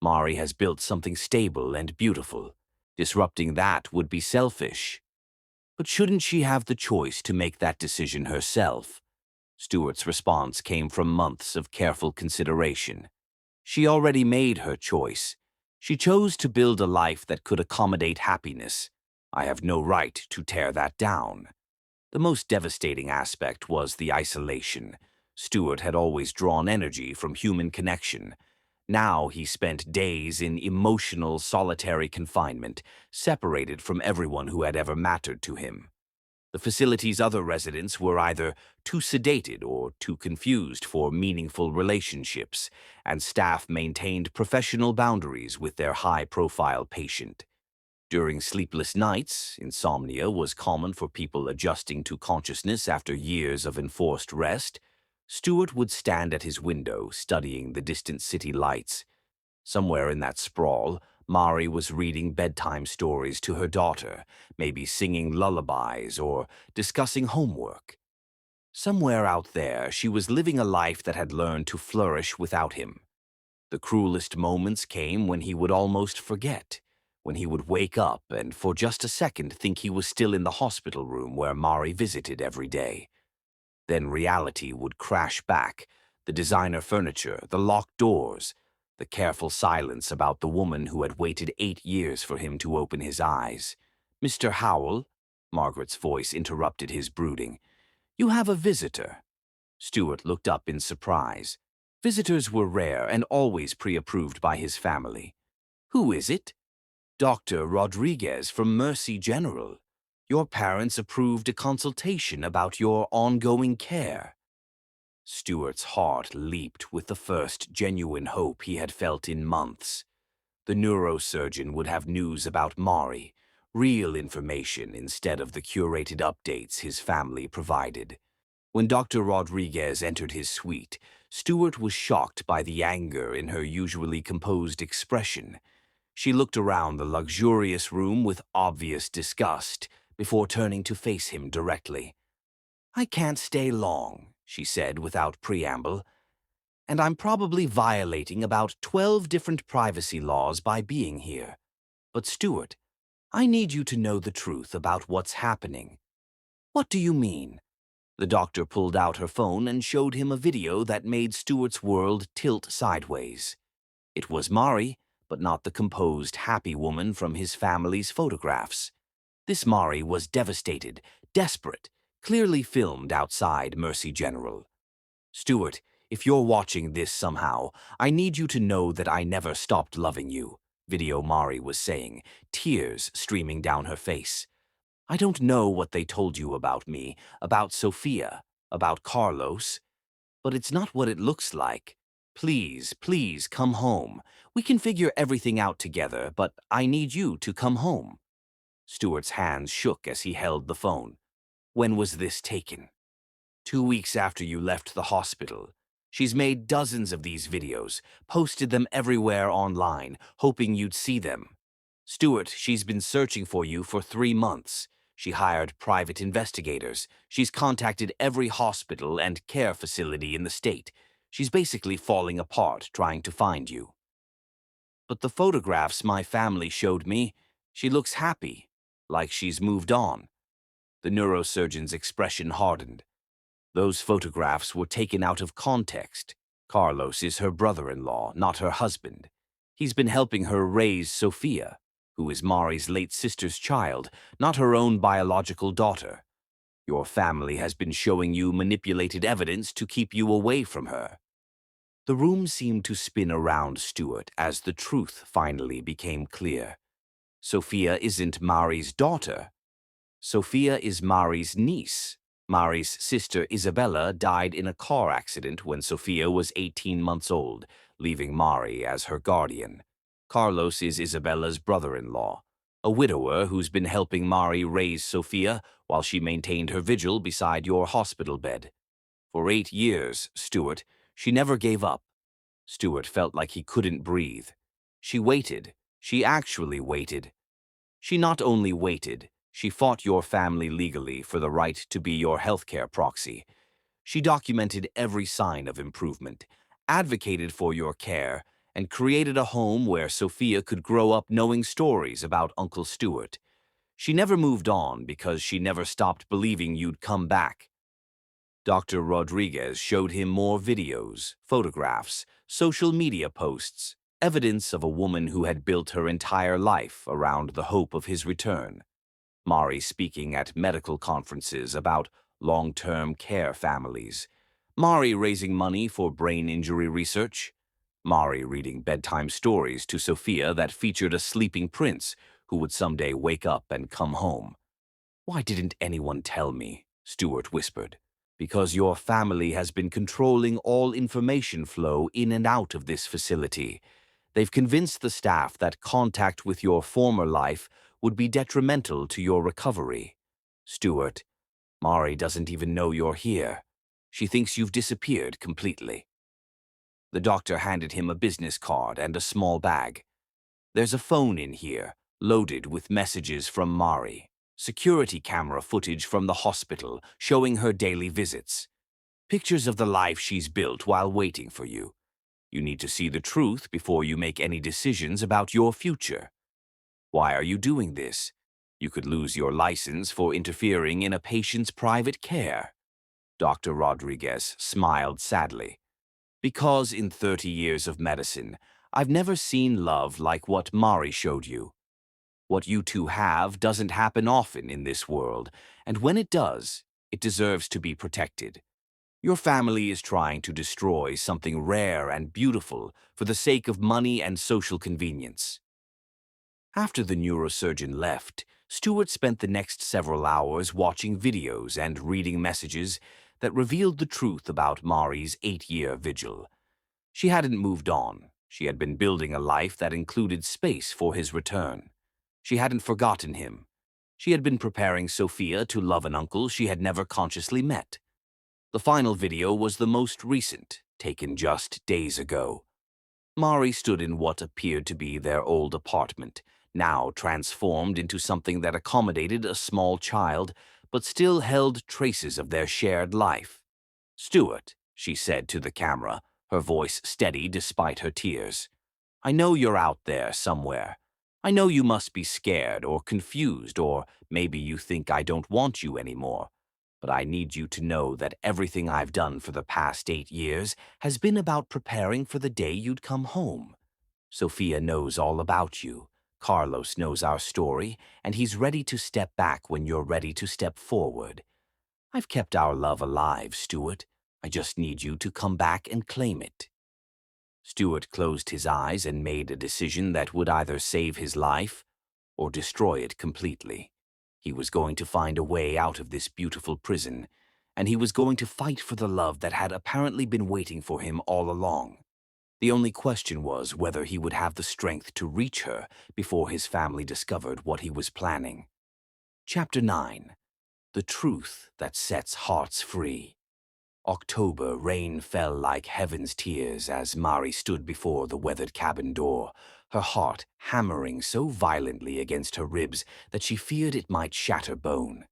Mari has built something stable and beautiful. Disrupting that would be selfish." "But shouldn't she have the choice to make that decision herself?" Stuart's response came from months of careful consideration. "She already made her choice. She chose to build a life that could accommodate happiness. I have no right to tear that down." The most devastating aspect was the isolation. Stuart had always drawn energy from human connection. Now he spent days in emotional, solitary confinement, separated from everyone who had ever mattered to him. The facility's other residents were either too sedated or too confused for meaningful relationships, and staff maintained professional boundaries with their high-profile patient. During sleepless nights, insomnia was common for people adjusting to consciousness after years of enforced rest. Stuart would stand at his window, studying the distant city lights. Somewhere in that sprawl, Mari was reading bedtime stories to her daughter, maybe singing lullabies or discussing homework. Somewhere out there, she was living a life that had learned to flourish without him. The cruelest moments came when he would almost forget, when he would wake up and for just a second think he was still in the hospital room where Mari visited every day. Then reality would crash back, the designer furniture, the locked doors, the careful silence about the woman who had waited 8 years for him to open his eyes. "Mr. Howell," Margaret's voice interrupted his brooding. "You have a visitor." Stuart looked up in surprise. Visitors were rare and always pre-approved by his family. "Who is it?" "Dr. Rodriguez from Mercy General. Your parents approved a consultation about your ongoing care." Stuart's heart leaped with the first genuine hope he had felt in months. The neurosurgeon would have news about Mari, real information instead of the curated updates his family provided. When Dr. Rodriguez entered his suite, Stuart was shocked by the anger in her usually composed expression. She looked around the luxurious room with obvious disgust before turning to face him directly. "I can't stay long," she said without preamble, "and I'm probably violating about 12 different privacy laws by being here. But Stuart, I need you to know the truth about what's happening." "What do you mean?" The doctor pulled out her phone and showed him a video that made Stuart's world tilt sideways. It was Mari, but not the composed, happy woman from his family's photographs. This Mari was devastated, desperate, clearly filmed outside Mercy General. "Stuart, if you're watching this somehow, I need you to know that I never stopped loving you," Video Mari was saying, tears streaming down her face. "I don't know what they told you about me, about Sophia, about Carlos, but it's not what it looks like. Please, please come home. We can figure everything out together, but I need you to come home." Stuart's hands shook as he held the phone. "When was this taken?" 2 weeks after you left the hospital. She's made dozens of these videos, posted them everywhere online, hoping you'd see them. Stuart, she's been searching for you for 3 months. She hired private investigators. She's contacted every hospital and care facility in the state. She's basically falling apart trying to find you. But the photographs my family showed me, she looks happy, like she's moved on. The neurosurgeon's expression hardened. Those photographs were taken out of context. Carlos is her brother-in-law, not her husband. He's been helping her raise Sophia, who is Mari's late sister's child, not her own biological daughter. Your family has been showing you manipulated evidence to keep you away from her. The room seemed to spin around Stuart as the truth finally became clear. Sophia isn't Mari's daughter. Sophia is Mari's niece. Mari's sister Isabella died in a car accident when Sophia was 18 months old, leaving Mari as her guardian. Carlos is Isabella's brother-in-law, a widower who's been helping Mari raise Sophia while she maintained her vigil beside your hospital bed. For 8 years, Stuart, she never gave up. Stuart felt like he couldn't breathe. She waited. She actually waited. She not only waited, she fought your family legally for the right to be your healthcare proxy. She documented every sign of improvement, advocated for your care, and created a home where Sophia could grow up knowing stories about Uncle Stuart. She never moved on because she never stopped believing you'd come back. Dr. Rodriguez showed him more videos, photographs, social media posts, evidence of a woman who had built her entire life around the hope of his return. Mari speaking at medical conferences about long-term care families. Mari raising money for brain injury research. Mari reading bedtime stories to Sophia that featured a sleeping prince who would someday wake up and come home. "Why didn't anyone tell me?" Stuart whispered. "Because your family has been controlling all information flow in and out of this facility. They've convinced the staff that contact with your former life would be detrimental to your recovery. Stuart, Mari doesn't even know you're here. She thinks you've disappeared completely." The doctor handed him a business card and a small bag. "There's a phone in here, loaded with messages from Mari. Security camera footage from the hospital showing her daily visits. Pictures of the life she's built while waiting for you. You need to see the truth before you make any decisions about your future. Why are you doing this? You could lose your license for interfering in a patient's private care." Dr. Rodriguez smiled sadly. "Because in 30 years of medicine, I've never seen love like what Mari showed you. What you two have doesn't happen often in this world, and when it does, it deserves to be protected. Your family is trying to destroy something rare and beautiful for the sake of money and social convenience." After the neurosurgeon left, Stuart spent the next several hours watching videos and reading messages that revealed the truth about Mari's 8-year vigil. She hadn't moved on. She had been building a life that included space for his return. She hadn't forgotten him. She had been preparing Sophia to love an uncle she had never consciously met. The final video was the most recent, taken just days ago. Mari stood in what appeared to be their old apartment, now transformed into something that accommodated a small child, but still held traces of their shared life. "Stuart," she said to the camera, her voice steady despite her tears, "I know you're out there somewhere. I know you must be scared or confused, or maybe you think I don't want you anymore. But I need you to know that everything I've done for the past 8 years has been about preparing for the day you'd come home. Sophia knows all about you. Carlos knows our story, and he's ready to step back when you're ready to step forward. I've kept our love alive, Stuart. I just need you to come back and claim it." Stuart closed his eyes and made a decision that would either save his life or destroy it completely. He was going to find a way out of this beautiful prison, and he was going to fight for the love that had apparently been waiting for him all along. The only question was whether he would have the strength to reach her before his family discovered what he was planning. Chapter 9. The Truth That Sets Hearts Free. October rain fell like heaven's tears as Mari stood before the weathered cabin door, her heart hammering so violently against her ribs that she feared it might shatter bone.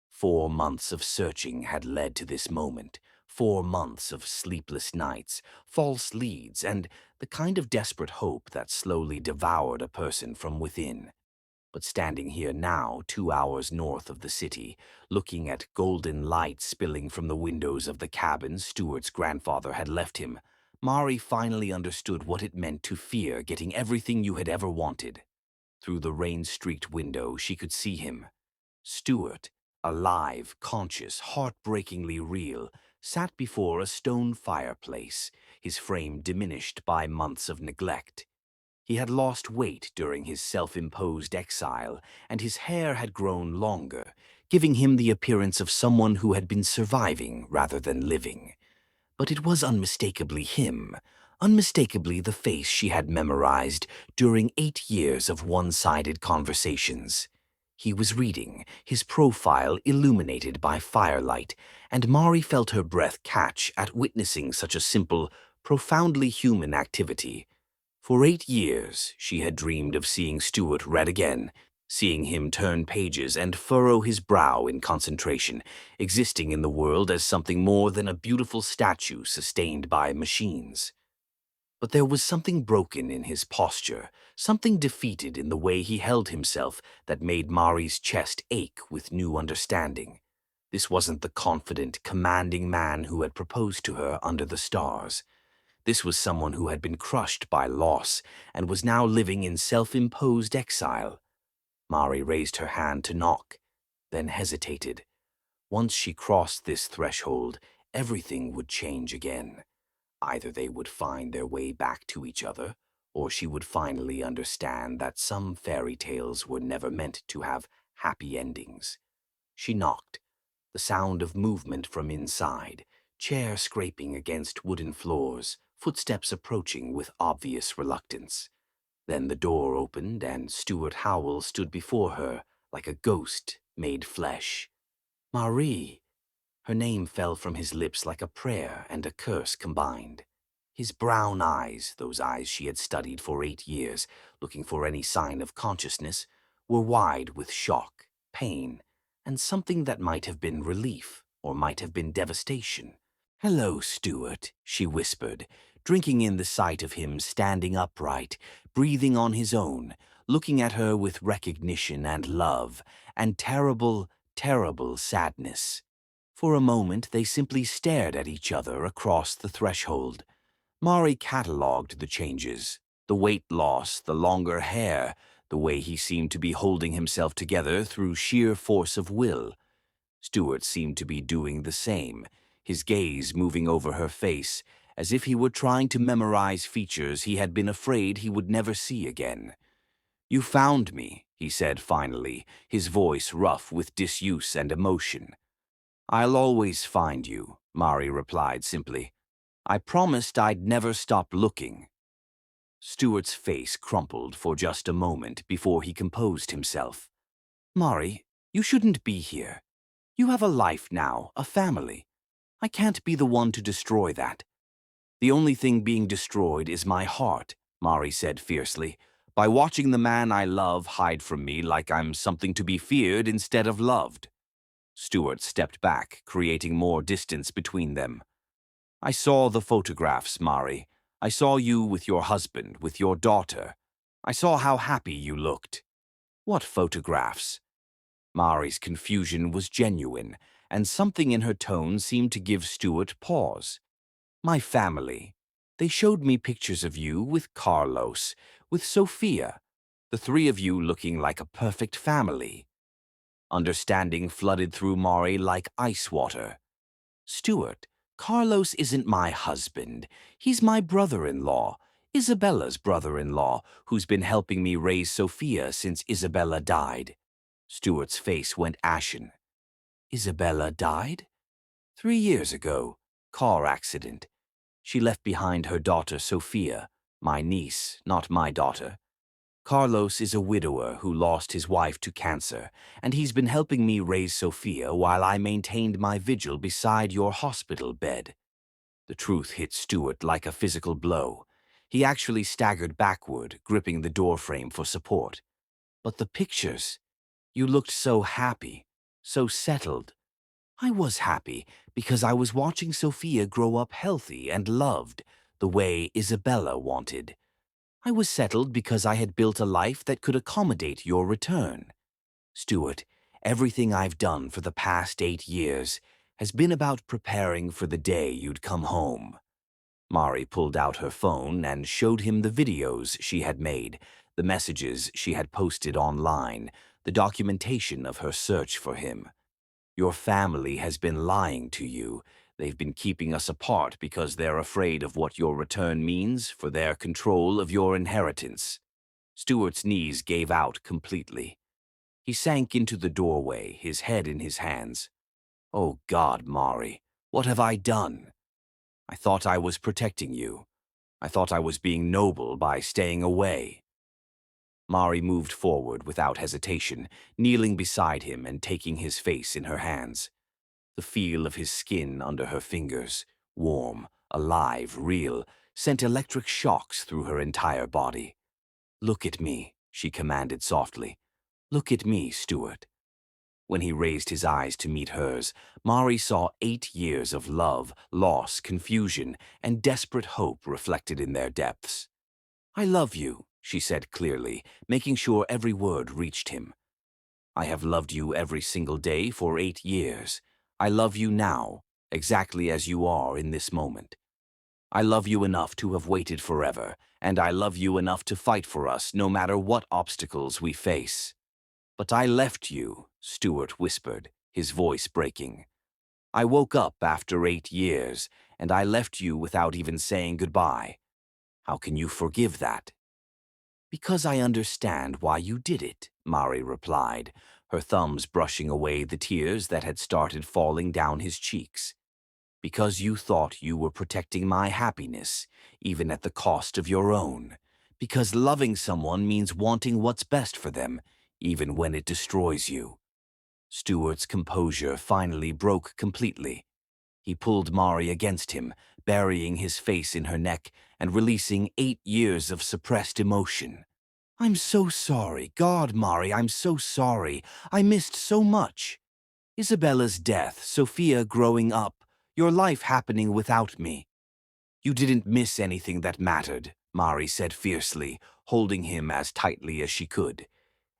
4 months of searching had led to this moment. 4 months of sleepless nights, false leads, and the kind of desperate hope that slowly devoured a person from within. But standing here now, 2 hours north of the city, looking at golden light spilling from the windows of the cabin Stuart's grandfather had left him, Mari finally understood what it meant to fear getting everything you had ever wanted. Through the rain-streaked window, she could see him. Stuart, alive, conscious, heartbreakingly real, sat before a stone fireplace, his frame diminished by months of neglect. He had lost weight during his self-imposed exile, and his hair had grown longer, giving him the appearance of someone who had been surviving rather than living. But it was unmistakably him, unmistakably the face she had memorized during 8 years of one-sided conversations. He was reading, his profile illuminated by firelight, and Mari felt her breath catch at witnessing such a simple, profoundly human activity. For 8 years, she had dreamed of seeing Stuart read again, seeing him turn pages and furrow his brow in concentration, existing in the world as something more than a beautiful statue sustained by machines. But there was something broken in his posture, something defeated in the way he held himself that made Mari's chest ache with new understanding. This wasn't the confident, commanding man who had proposed to her under the stars. This was someone who had been crushed by loss and was now living in self-imposed exile. Mari raised her hand to knock, then hesitated. Once she crossed this threshold, everything would change again. Either they would find their way back to each other, or she would finally understand that some fairy tales were never meant to have happy endings. She knocked, the sound of movement from inside, chair scraping against wooden floors, footsteps approaching with obvious reluctance. Then the door opened and Stuart Howell stood before her like a ghost made flesh. Marie! Her name fell from his lips like a prayer and a curse combined. His brown eyes, those eyes she had studied for 8 years, looking for any sign of consciousness, were wide with shock, pain, and something that might have been relief or might have been devastation. "Hello, Stuart," she whispered, drinking in the sight of him standing upright, breathing on his own, looking at her with recognition and love, and terrible, terrible sadness. For a moment they simply stared at each other across the threshold. Mari catalogued the changes, the weight loss, the longer hair, the way he seemed to be holding himself together through sheer force of will. Stuart seemed to be doing the same, his gaze moving over her face, as if he were trying to memorize features he had been afraid he would never see again. "You found me," he said finally, his voice rough with disuse and emotion. "I'll always find you," Mari replied simply. "I promised I'd never stop looking." Stuart's face crumpled for just a moment before he composed himself. "Mari, you shouldn't be here. You have a life now, a family. I can't be the one to destroy that." "The only thing being destroyed is my heart," Mari said fiercely, "by watching the man I love hide from me like I'm something to be feared instead of loved." Stuart stepped back, creating more distance between them. "I saw the photographs, Mari. I saw you with your husband, with your daughter. I saw how happy you looked." "What photographs?" Mari's confusion was genuine, and something in her tone seemed to give Stuart pause. "My family. They showed me pictures of you with Carlos, with Sophia, the three of you looking like a perfect family." Understanding flooded through Mari like ice water. "Stuart, Carlos isn't my husband. He's my brother-in-law, Isabella's brother-in-law, who's been helping me raise Sophia since Isabella died." Stuart's face went ashen. "Isabella died?" "3 years ago. Car accident. She left behind her daughter Sophia, my niece, not my daughter." Carlos is a widower who lost his wife to cancer, and he's been helping me raise Sophia while I maintained my vigil beside your hospital bed." The truth hit Stuart like a physical blow. He actually staggered backward, gripping the doorframe for support. "But the pictures, you looked so happy, so settled." "I was happy because I was watching Sophia grow up healthy and loved, the way Isabella wanted. I was settled because I had built a life that could accommodate your return. Stuart, everything I've done for the past 8 years has been about preparing for the day you'd come home." Mari pulled out her phone and showed him the videos she had made, the messages she had posted online, the documentation of her search for him. "Your family has been lying to you. They've been keeping us apart because they're afraid of what your return means for their control of your inheritance." Stuart's knees gave out completely. He sank into the doorway, his head in his hands. "Oh God, Mari, what have I done? I thought I was protecting you. I thought I was being noble by staying away." Mari moved forward without hesitation, kneeling beside him and taking his face in her hands. The feel of his skin under her fingers, warm, alive, real, sent electric shocks through her entire body. "Look at me," she commanded softly. "Look at me, Stuart." When he raised his eyes to meet hers, Mari saw 8 years of love, loss, confusion, and desperate hope reflected in their depths. "I love you," she said clearly, making sure every word reached him. "I have loved you every single day for 8 years. I love you now, exactly as you are in this moment. I love you enough to have waited forever, and I love you enough to fight for us no matter what obstacles we face." "But I left you," Stuart whispered, his voice breaking. "I woke up after 8 years, and I left you without even saying goodbye. How can you forgive that?" "Because I understand why you did it," Mari replied, her thumbs brushing away the tears that had started falling down his cheeks. "Because you thought you were protecting my happiness, even at the cost of your own. Because loving someone means wanting what's best for them, even when it destroys you." Stuart's composure finally broke completely. He pulled Mari against him, burying his face in her neck and releasing 8 years of suppressed emotion. "I'm so sorry. God, Mari, I'm so sorry. I missed so much. Isabella's death, Sophia growing up, your life happening without me." "You didn't miss anything that mattered," Mari said fiercely, holding him as tightly as she could.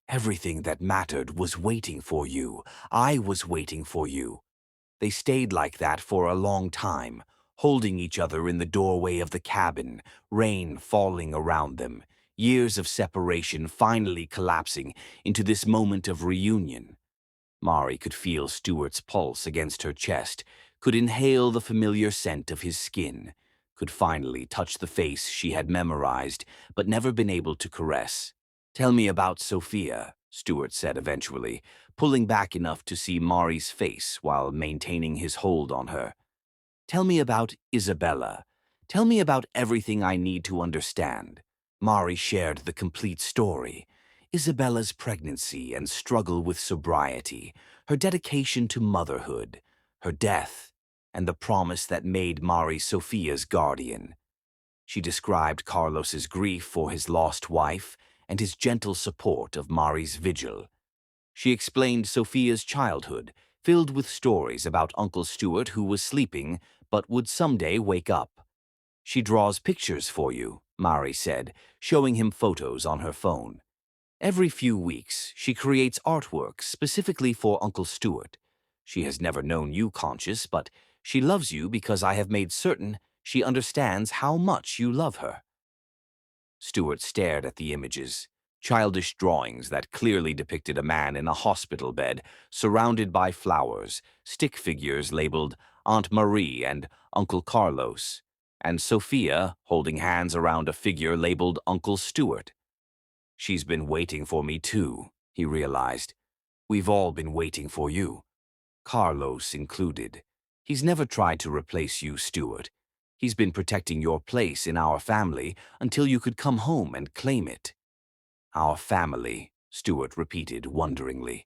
"Everything that mattered was waiting for you. I was waiting for you." They stayed like that for a long time, holding each other in the doorway of the cabin, rain falling around them, years of separation finally collapsing into this moment of reunion. Mari could feel Stuart's pulse against her chest, could inhale the familiar scent of his skin, could finally touch the face she had memorized but never been able to caress. "Tell me about Sophia," Stuart said eventually, pulling back enough to see Mari's face while maintaining his hold on her. "Tell me about Isabella. Tell me about everything I need to understand." Mari shared the complete story. Isabella's pregnancy and struggle with sobriety, her dedication to motherhood, her death, and the promise that made Mari Sophia's guardian. She described Carlos's grief for his lost wife and his gentle support of Mari's vigil. She explained Sophia's childhood, filled with stories about Uncle Stuart who was sleeping but would someday wake up. "She draws pictures for you," Mari said, showing him photos on her phone. "Every few weeks, she creates artwork specifically for Uncle Stuart. She has never known you conscious, but she loves you because I have made certain she understands how much you love her." Stuart stared at the images, childish drawings that clearly depicted a man in a hospital bed, surrounded by flowers, stick figures labeled Aunt Marie and Uncle Carlos, and Sophia holding hands around a figure labeled Uncle Stuart. "She's been waiting for me too," he realized. "We've all been waiting for you, Carlos included. He's never tried to replace you, Stuart. He's been protecting your place in our family until you could come home and claim it." Our family, Stuart repeated wonderingly.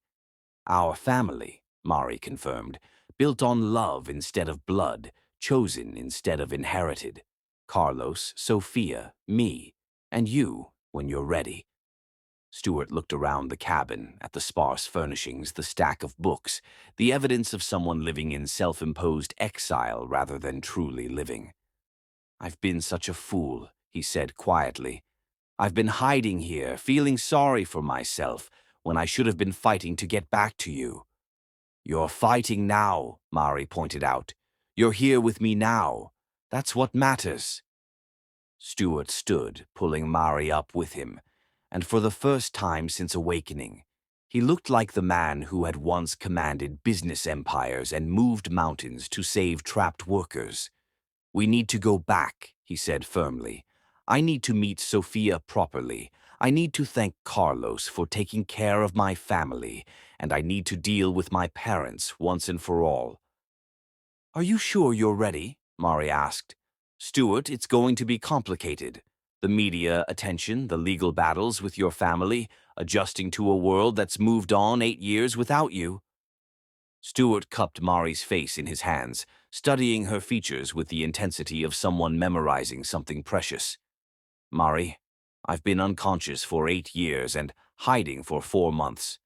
Our family, Mari confirmed, built on love instead of blood, chosen instead of inherited. Carlos, Sophia, me, and you, when you're ready. Stuart looked around the cabin, at the sparse furnishings, the stack of books, the evidence of someone living in self-imposed exile rather than truly living. I've been such a fool, he said quietly. I've been hiding here, feeling sorry for myself, when I should have been fighting to get back to you. You're fighting now, Mari pointed out. You're here with me now. That's what matters. Stuart stood, pulling Mari up with him, and for the first time since awakening, he looked like the man who had once commanded business empires and moved mountains to save trapped workers. We need to go back, he said firmly. I need to meet Sophia properly. I need to thank Carlos for taking care of my family, and I need to deal with my parents once and for all. Are you sure you're ready? Mari asked. Stuart, it's going to be complicated. The media attention, the legal battles with your family, adjusting to a world that's moved on 8 years without you. Stuart cupped Mari's face in his hands, studying her features with the intensity of someone memorizing something precious. Mari, I've been unconscious for 8 years and hiding for 4 months.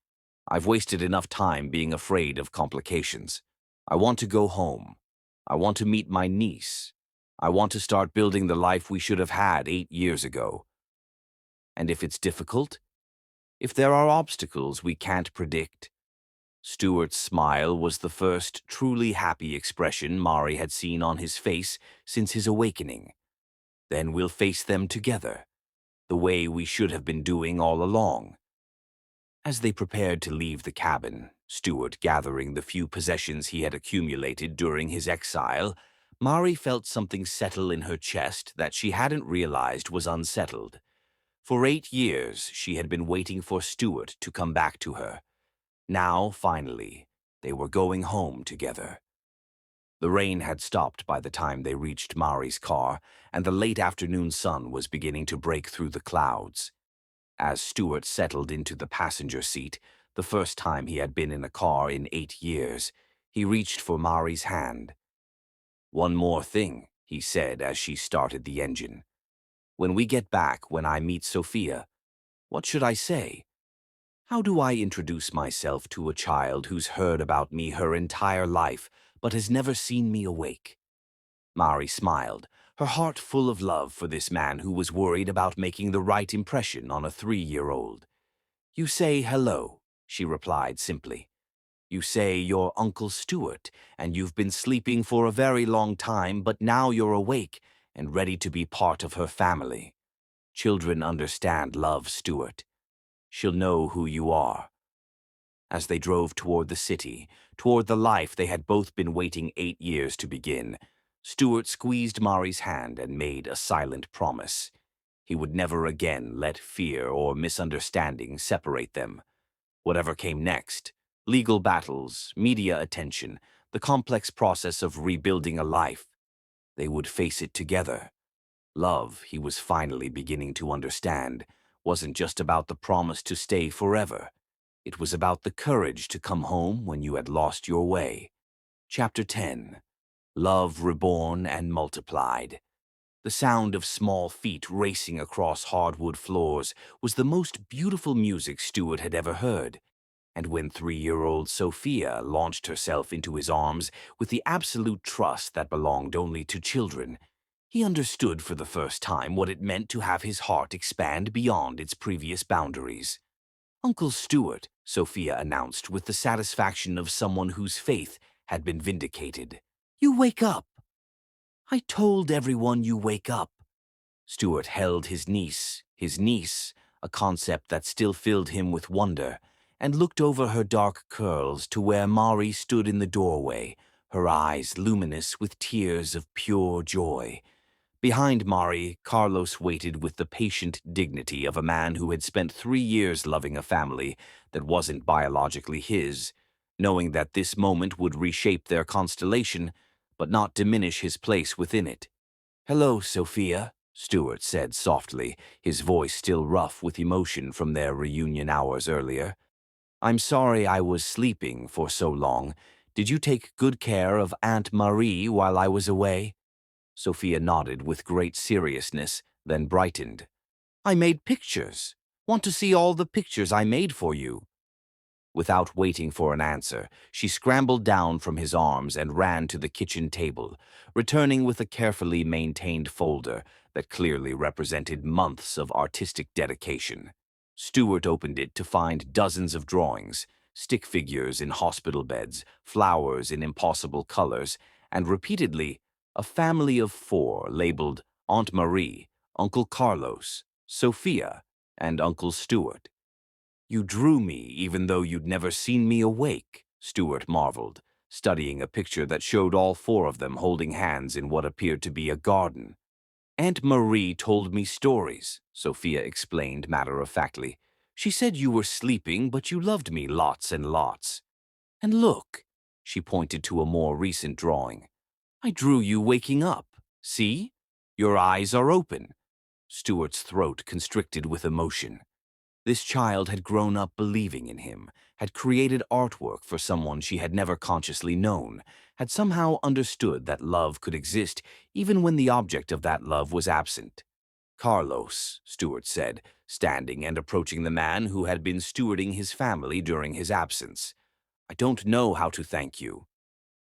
I've wasted enough time being afraid of complications. I want to go home. I want to meet my niece. I want to start building the life we should have had 8 years ago. And if it's difficult, if there are obstacles we can't predict, Stuart's smile was the first truly happy expression Mari had seen on his face since his awakening. Then we'll face them together, the way we should have been doing all along. As they prepared to leave the cabin, Stuart gathering the few possessions he had accumulated during his exile, Mari felt something settle in her chest that she hadn't realized was unsettled. For 8 years, she had been waiting for Stuart to come back to her. Now, finally, they were going home together. The rain had stopped by the time they reached Mari's car, and the late afternoon sun was beginning to break through the clouds. As Stuart settled into the passenger seat, the first time he had been in a car in 8 years, he reached for Mari's hand. One more thing, he said as she started the engine. When we get back, when I meet Sophia, what should I say? How do I introduce myself to a child who's heard about me her entire life, but has never seen me awake? Mari smiled, her heart full of love for this man who was worried about making the right impression on a 3-year-old. You say hello, she replied simply. You say you're Uncle Stuart, and you've been sleeping for a very long time, but now you're awake and ready to be part of her family. Children understand love, Stuart. She'll know who you are. As they drove toward the city, toward the life they had both been waiting 8 years to begin, Stuart squeezed Mari's hand and made a silent promise. He would never again let fear or misunderstanding separate them. Whatever came next, legal battles, media attention, the complex process of rebuilding a life, they would face it together. Love, he was finally beginning to understand, wasn't just about the promise to stay forever. It was about the courage to come home when you had lost your way. Chapter 10. Love Reborn and Multiplied. The sound of small feet racing across hardwood floors was the most beautiful music Stuart had ever heard. And when 3-year-old Sophia launched herself into his arms with the absolute trust that belonged only to children, he understood for the first time what it meant to have his heart expand beyond its previous boundaries. Uncle Stuart, Sophia announced with the satisfaction of someone whose faith had been vindicated. You wake up. I told everyone you wake up. Stuart held his niece, a concept that still filled him with wonder, and looked over her dark curls to where Mari stood in the doorway, her eyes luminous with tears of pure joy. Behind Mari, Carlos waited with the patient dignity of a man who had spent 3 years loving a family that wasn't biologically his, knowing that this moment would reshape their constellation, but not diminish his place within it. Hello, Sophia, Stuart said softly, his voice still rough with emotion from their reunion hours earlier. "I'm sorry I was sleeping for so long. Did you take good care of Aunt Marie while I was away?" Sophia nodded with great seriousness, then brightened. "I made pictures. Want to see all the pictures I made for you?" Without waiting for an answer, she scrambled down from his arms and ran to the kitchen table, returning with a carefully maintained folder that clearly represented months of artistic dedication. Stuart opened it to find dozens of drawings, stick figures in hospital beds, flowers in impossible colors, and repeatedly, a family of 4 labeled Aunt Marie, Uncle Carlos, Sophia, and Uncle Stuart. "You drew me even though you'd never seen me awake," Stuart marveled, studying a picture that showed all 4 of them holding hands in what appeared to be a garden. "Aunt Marie told me stories," Sophia explained matter-of-factly. "She said you were sleeping, but you loved me lots and lots. And look," she pointed to a more recent drawing. "I drew you waking up. See? Your eyes are open." Stuart's throat constricted with emotion. This child had grown up believing in him, had created artwork for someone she had never consciously known, had somehow understood that love could exist even when the object of that love was absent. "Carlos," Stuart said, standing and approaching the man who had been stewarding his family during his absence. "I don't know how to thank you."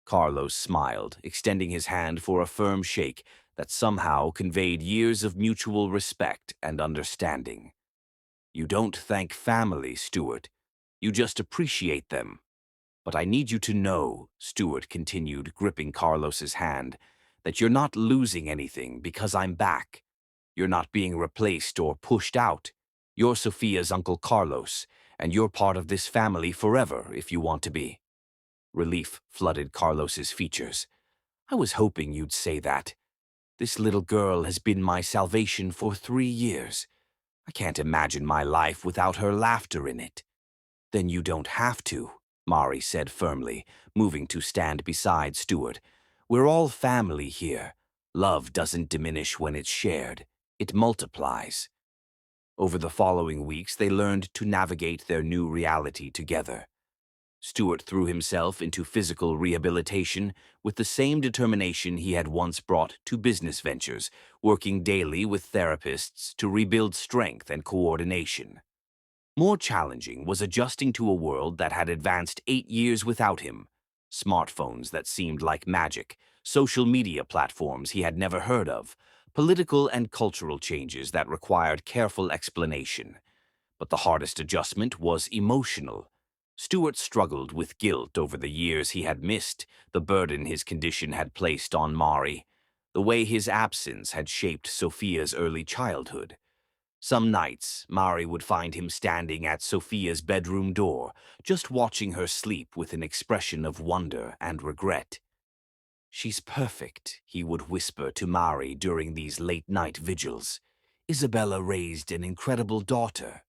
Carlos smiled, extending his hand for a firm shake that somehow conveyed years of mutual respect and understanding. "You don't thank family, Stuart. You just appreciate them. But I need you to know," Stuart continued, gripping Carlos's hand, "that you're not losing anything because I'm back. You're not being replaced or pushed out. You're Sophia's Uncle Carlos, and you're part of this family forever if you want to be." Relief flooded Carlos's features. "I was hoping you'd say that. This little girl has been my salvation for 3 years. I can't imagine my life without her laughter in it." "Then you don't have to," Mari said firmly, moving to stand beside Stuart. "We're all family here. Love doesn't diminish when it's shared. It multiplies." Over the following weeks, they learned to navigate their new reality together. Stuart threw himself into physical rehabilitation with the same determination he had once brought to business ventures, working daily with therapists to rebuild strength and coordination. More challenging was adjusting to a world that had advanced 8 years without him. Smartphones that seemed like magic, social media platforms he had never heard of, political and cultural changes that required careful explanation. But the hardest adjustment was emotional. Stuart struggled with guilt over the years he had missed, the burden his condition had placed on Mari, the way his absence had shaped Sophia's early childhood. Some nights, Mari would find him standing at Sophia's bedroom door, just watching her sleep with an expression of wonder and regret. "She's perfect," he would whisper to Mari during these late-night vigils. "Isabella raised an incredible daughter."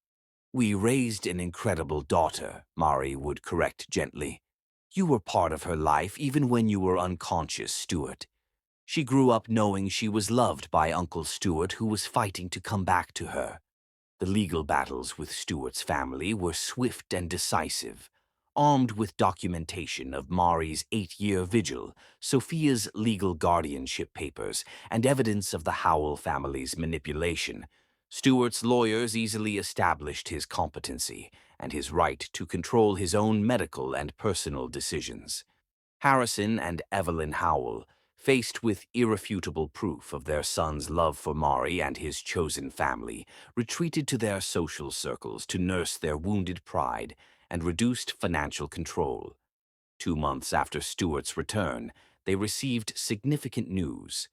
"We raised an incredible daughter," Mari would correct gently. "You were part of her life even when you were unconscious, Stuart. She grew up knowing she was loved by Uncle Stuart, who was fighting to come back to her." The legal battles with Stuart's family were swift and decisive. Armed with documentation of Mari's 8-year vigil, Sophia's legal guardianship papers, and evidence of the Howell family's manipulation, Stuart's lawyers easily established his competency and his right to control his own medical and personal decisions. Harrison and Evelyn Howell, faced with irrefutable proof of their son's love for Mari and his chosen family, retreated to their social circles to nurse their wounded pride and reduced financial control. 2 months after Stuart's return, they received significant news.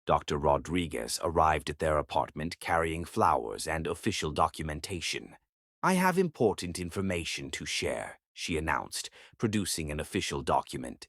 Dr. Rodriguez arrived at their apartment carrying flowers and official documentation. "I have important information to share," she announced, producing an official document.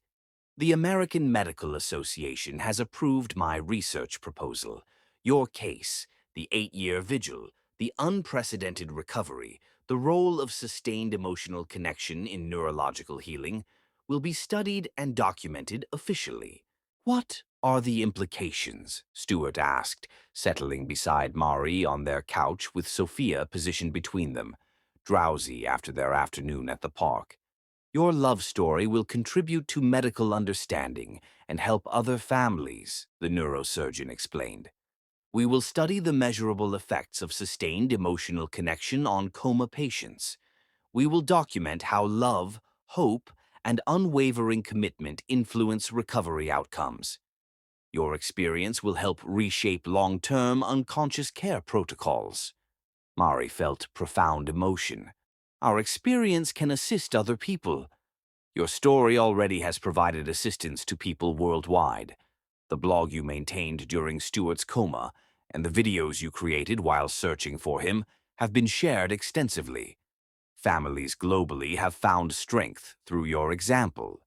"The American Medical Association has approved my research proposal. Your case, the 8-year vigil, the unprecedented recovery, the role of sustained emotional connection in neurological healing, will be studied and documented officially. What are the implications? Stuart asked, settling beside Mari on their couch with Sophia positioned between them, drowsy after their afternoon at the park. Your love story will contribute to medical understanding and help other families, the neurosurgeon explained. We will study the measurable effects of sustained emotional connection on coma patients. We will document how love, hope, and unwavering commitment influence recovery outcomes. Your experience will help reshape long-term unconscious care protocols. Mari felt profound emotion. Our experience can assist other people. Your story already has provided assistance to people worldwide. The blog you maintained during Stuart's coma and the videos you created while searching for him have been shared extensively. Families globally have found strength through your example.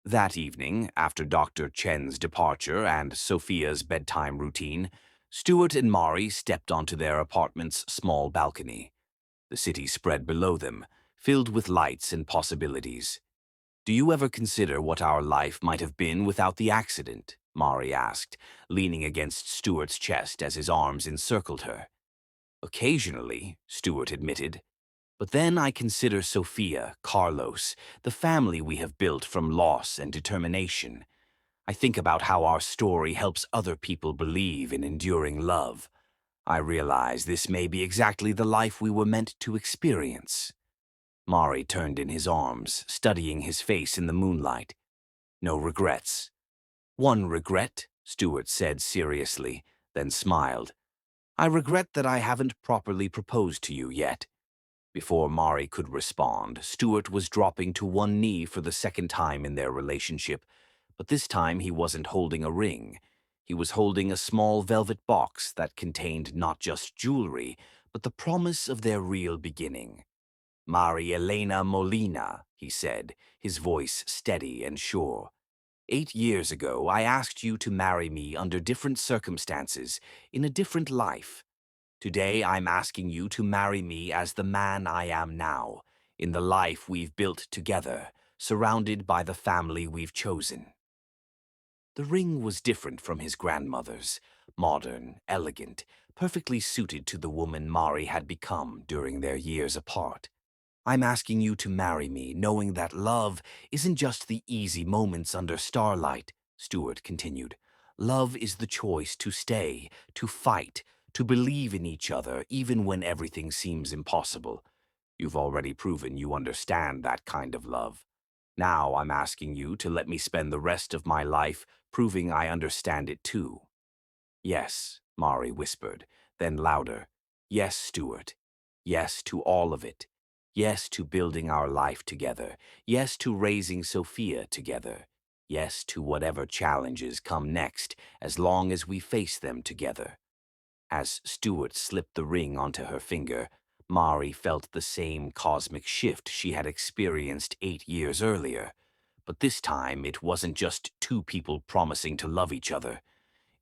That evening, after Dr. Chen's departure and Sophia's bedtime routine, Stuart and Mari stepped onto their apartment's small balcony. The city spread below them, filled with lights and possibilities. Do you ever consider what our life might have been without the accident? Mari asked, leaning against Stuart's chest as his arms encircled her. Occasionally, Stuart admitted. But then I consider Sophia, Carlos, the family we have built from loss and determination. I think about how our story helps other people believe in enduring love. I realize this may be exactly the life we were meant to experience. Mari turned in his arms, studying his face in the moonlight. No regrets. One regret, Stuart said seriously, then smiled. I regret that I haven't properly proposed to you yet. Before Mari could respond, Stuart was dropping to one knee for the second time in their relationship, but this time he wasn't holding a ring. He was holding a small velvet box that contained not just jewelry, but the promise of their real beginning. Maria Elena Molina, he said, his voice steady and sure. 8 years ago, I asked you to marry me under different circumstances, in a different life. Today, I'm asking you to marry me as the man I am now, in the life we've built together, surrounded by the family we've chosen. The ring was different from his grandmother's, modern, elegant, perfectly suited to the woman Mari had become during their years apart. I'm asking you to marry me, knowing that love isn't just the easy moments under starlight, Stuart continued. Love is the choice to stay, to fight, to believe in each other, even when everything seems impossible. You've already proven you understand that kind of love. Now I'm asking you to let me spend the rest of my life proving I understand it too. Yes, Mari whispered, then louder. Yes, Stuart. Yes to all of it. Yes to building our life together. Yes to raising Sophia together. Yes to whatever challenges come next, as long as we face them together. As Stuart slipped the ring onto her finger, Mari felt the same cosmic shift she had experienced 8 years earlier. But this time it wasn't just two people promising to love each other.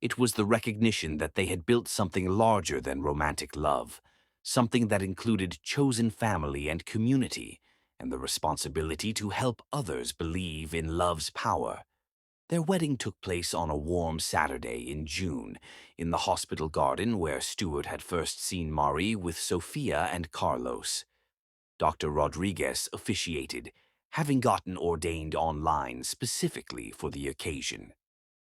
It was the recognition that they had built something larger than romantic love, something that included chosen family and community, and the responsibility to help others believe in love's power. Their wedding took place on a warm Saturday in June, in the hospital garden where Stuart had first seen Mari with Sophia and Carlos. Dr. Rodriguez officiated, having gotten ordained online specifically for the occasion.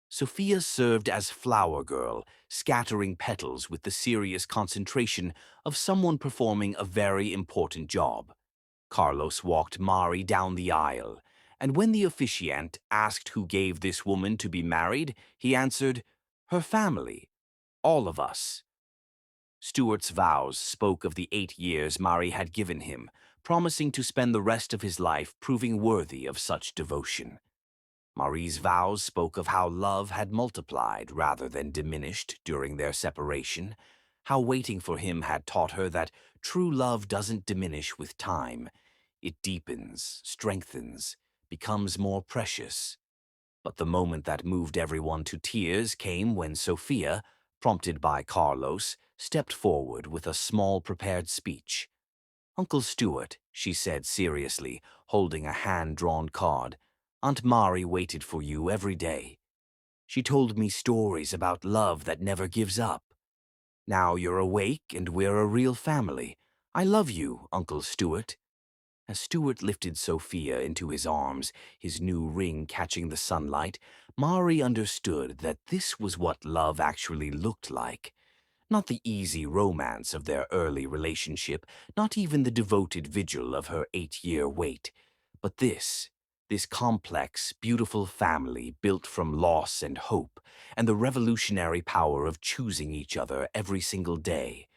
Sophia served as flower girl, scattering petals with the serious concentration of someone performing a very important job. Carlos walked Mari down the aisle, and when the officiant asked who gave this woman to be married, he answered, "Her family, all of us." Stuart's vows spoke of the 8 years Mari had given him, promising to spend the rest of his life proving worthy of such devotion. Mari's vows spoke of how love had multiplied rather than diminished during their separation, how waiting for him had taught her that true love doesn't diminish with time. It deepens, strengthens, becomes more precious. But the moment that moved everyone to tears came when Sophia, prompted by Carlos, stepped forward with a small prepared speech. "Uncle Stuart," she said seriously, holding a hand-drawn card, "Aunt Mari waited for you every day. She told me stories about love that never gives up. Now you're awake and we're a real family. I love you, Uncle Stuart." As Stuart lifted Sophia into his arms, his new ring catching the sunlight, Mari understood that this was what love actually looked like. Not the easy romance of their early relationship, not even the devoted vigil of her 8-year wait, but this complex, beautiful family built from loss and hope, and the revolutionary power of choosing each other every single day.